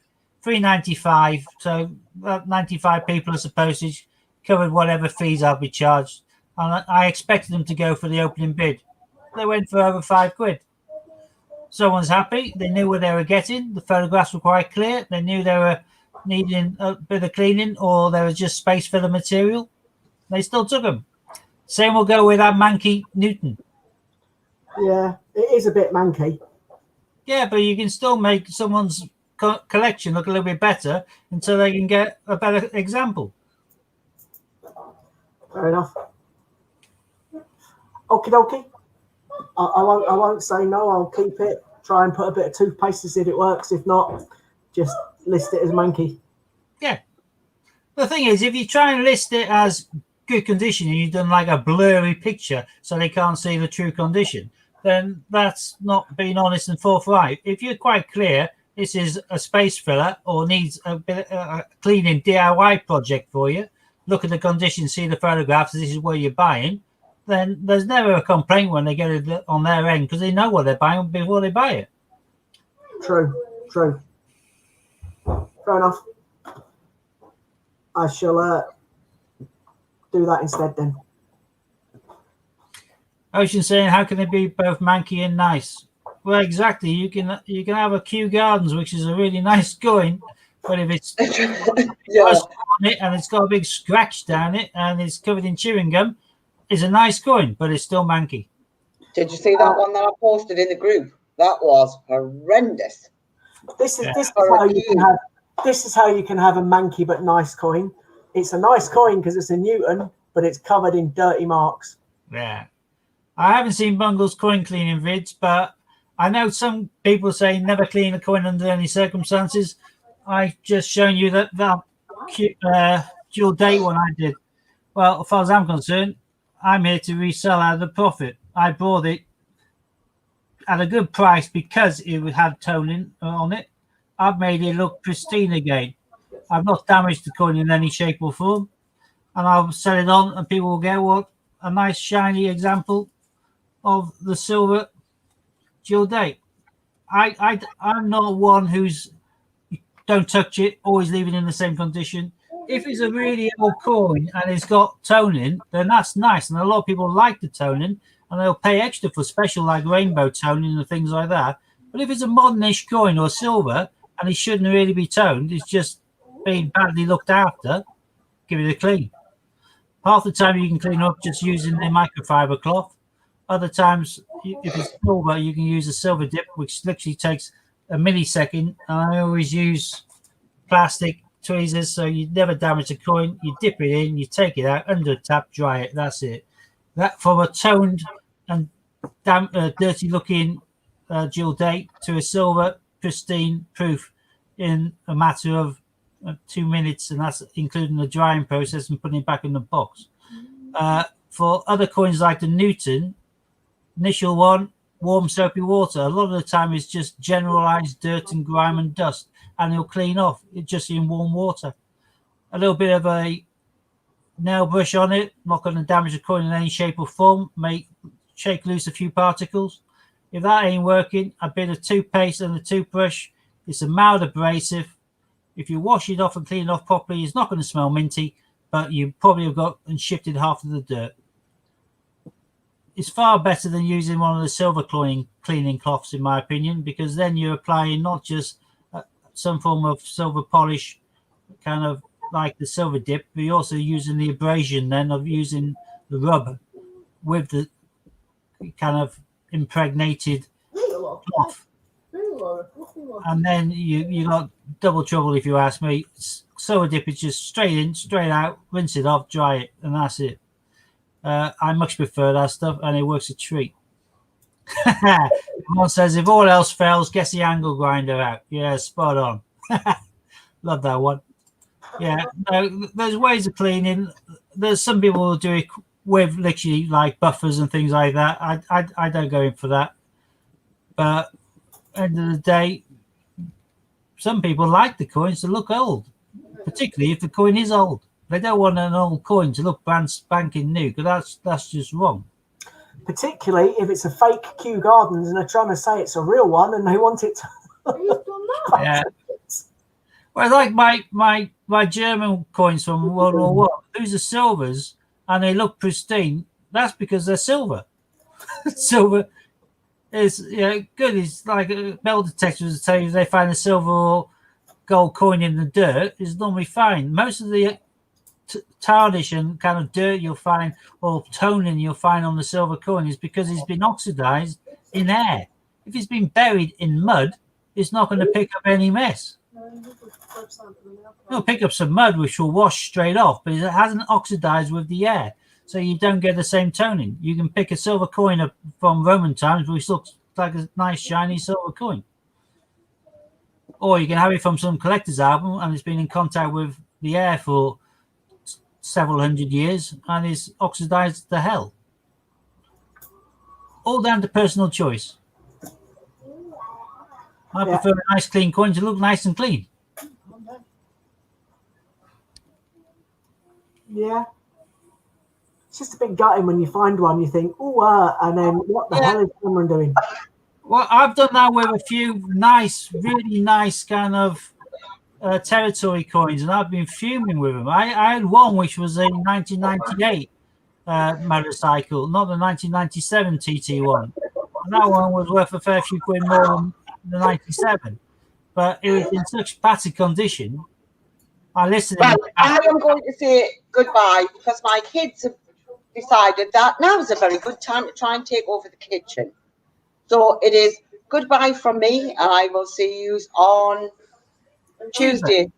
$3.95. So 95 people as a postage covered whatever fees I'll be charged, and I expected them to go for the opening bid. They went for over £5. Someone's happy. They knew what they were getting. The photographs were quite clear. They knew they were needing a bit of cleaning, or they were just space filler material. They still took them. Same will go with that manky Newton. Yeah, it is a bit manky. Yeah, but you can still make someone's collection look a little bit better until they can get a better example. Fair enough. Okie dokie. I won't say no. I'll keep it. Try and put a bit of toothpaste to see if it works. If not, just list it as manky. Yeah. The thing is, if you try and list it as good condition and you've done like a blurry picture so they can't see the true condition, then that's not being honest and forthright. If you're quite clear, this is a space filler or needs a bit of a cleaning DIY project for you, look at the condition, see the photographs, this is what you're buying, then there's never a complaint when they get it on their end, because they know what they're buying before they buy it. True. Fair enough. I shall do that instead then. Ocean saying, how can they be both manky and nice? Well, exactly. You can have a Kew Gardens, which is a really nice coin, but if it's Yeah. on it and it's got a big scratch down it and it's covered in chewing gum, it's a nice coin, but it's still manky. Did you see that one that I posted in the group? That was horrendous. This is how you can have a manky but nice coin. It's a nice coin because it's a Newton, but it's covered in dirty marks. Yeah. I haven't seen Bungle's coin cleaning vids, but I know some people say never clean a coin under any circumstances. I've just shown you that dual date one I did. Well, as far as I'm concerned, I'm here to resell out of the profit. I bought it at a good price because it would have toning on it. I've made it look pristine again. I've not damaged the coin in any shape or form, and I'll sell it on, and people will get what a nice shiny example of the silver dual date. I'm not one who's don't touch it, always leave it in the same condition. If it's a really old coin and it's got toning, then that's nice, and a lot of people like the toning, and they'll pay extra for special like rainbow toning and things like that. But if it's a modernish coin or silver and it shouldn't really be toned, it's just being badly looked after, give it a clean. Half the time you can clean up just using a microfiber cloth. Other times, if it's silver, you can use a silver dip, which literally takes a millisecond. And I always use plastic tweezers, so you never damage the coin. You dip it in, you take it out under a tap, dry it. That's it. That from a toned and dirty-looking dual date to a silver pristine proof in a matter of 2 minutes, and that's including the drying process and putting it back in the box. For other coins like the Newton, initial one, warm soapy water. A lot of the time it's just generalized dirt and grime and dust, and it'll clean off it just in warm water. A little bit of a nail brush on it, not going to damage the coin in any shape or form. Shake loose a few particles. If that ain't working, a bit of toothpaste and a toothbrush. It's a mild abrasive. If you wash it off and clean it off properly, it's not going to smell minty, but you probably have got and shifted half of the dirt. It's far better than using one of the silver cleaning cloths, in my opinion, because then you're applying not just some form of silver polish, kind of like the silver dip, but you're also using the abrasion then of using the rubber with the kind of impregnated cloth. And then you got double trouble, if you ask me. Silver dip is just straight in, straight out, rinse it off, dry it, and that's it. I much prefer that stuff, and it works a treat. One says, if all else fails, get the angle grinder out. Yeah, spot on. Love that one. Yeah, no, there's ways of cleaning. There's some people who do it with literally like buffers and things like that. I don't go in for that. But end of the day, some people like the coins to look old, particularly if the coin is old. They don't want an old coin to look brand spanking new, because that's just wrong. Particularly if it's a fake Kew Gardens and they're trying to say it's a real one and they want it to. You've done that. Yeah. Well, like my German coins from World War One, those are silvers and they look pristine. That's because they're silver. Silver is good. It's like metal detectors tell you if they find a silver or gold coin in the dirt, is normally fine. Most of the tarnish and kind of dirt you'll find, or toning you'll find on the silver coin, is because it's been oxidized in air. If it's been buried in mud, it's not going to pick up any mess. It'll pick up some mud which will wash straight off, but it hasn't oxidized with the air, so you don't get the same toning. You can pick a silver coin up from Roman times which looks like a nice shiny silver coin, or you can have it from some collector's album and it's been in contact with the air for several hundred years and is oxidized to hell. All down to personal choice. I prefer a nice clean coin to look nice and clean. Yeah. It's just a bit gutting when you find one, you think, oh, and then what the hell is someone doing? Well, I've done that with a few nice, really nice kind of territory coins, and I've been fuming with them. I had one which was a 1998 motorcycle, not the 1997 TT1. And that one was worth a fair few quid more than the 97, but it was in such battered condition. I listened. Well, I am going to say goodbye because my kids have decided that now is a very good time to try and take over the kitchen. So it is goodbye from me, and I will see you on Tuesday.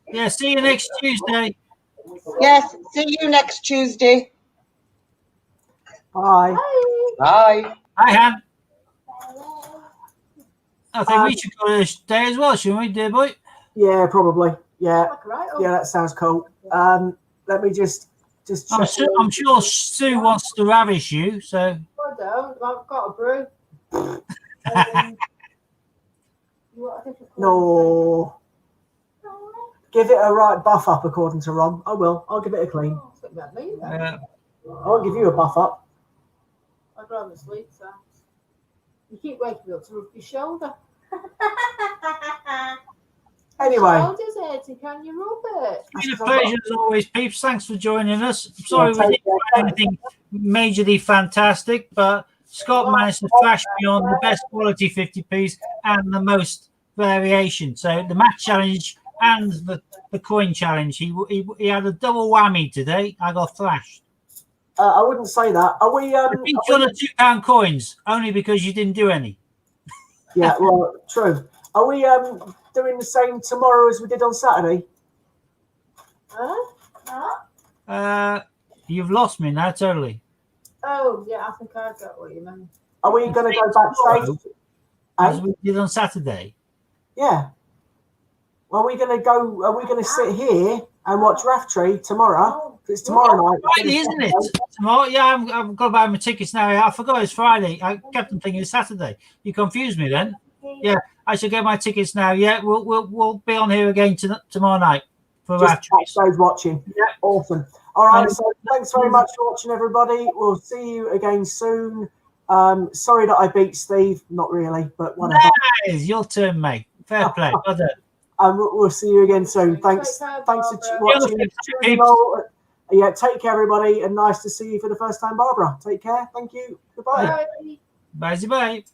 Yeah, see you next Tuesday. Yes, see you next Tuesday. Bye. Bye. Hi, Han. I think we should go this day as well, shouldn't we, dear boy? Yeah, probably. Yeah, Like, right, oh, yeah, that sounds cool. Let me just I'm, check. I'm sure Sue wants to ravish you. So I don't. I've got a brew. You want a different colour? No. Give it a right buff up, according to Ron. I will. I'll give it a clean. Oh, it's a bit about me then. uh, I won't give you a buff up. I'd rather sleep, so. You keep waking me up to rub your shoulder. Anyway, Shoulders, Eddie, can you rub it? it's been a pleasure as always, peeps. Thanks for joining us. I'm sorry Yeah, we didn't do anything majorly fantastic, but Scott managed to thrash me on the best quality 50p's and the most variation. So the match challenge and the coin challenge, he had a double whammy today. I got thrashed. I wouldn't say that. Are we? Each on the £2 coins, only because you didn't do any. Yeah, well, true. Are we doing the same tomorrow as we did on Saturday? You've lost me now, totally. Oh, yeah, I think I got what you meant. Are we going to go backstage? As we did on Saturday. Yeah. Are we going to go? Are we going to sit here and watch Raftree tomorrow? It's tomorrow night. Friday, isn't it? Tomorrow? Yeah, I've got to buy my tickets now. I forgot it's Friday. I kept on thinking it's Saturday. You confused me then. Yeah, I should get my tickets now. Yeah, we'll be on here again tomorrow night for Just Raftree. backstage watching. Yeah, awesome. All right, so thanks very much for watching, everybody. We'll see you again soon. Sorry that I beat Steve. Not really, but whatever. Nice, your turn, mate. Fair play. Well done. We'll see you again soon. Thanks for watching. Yeah, take care, everybody, and nice to see you for the first time, Barbara. Take care. Thank you. Goodbye. Bye. Bye. Bye.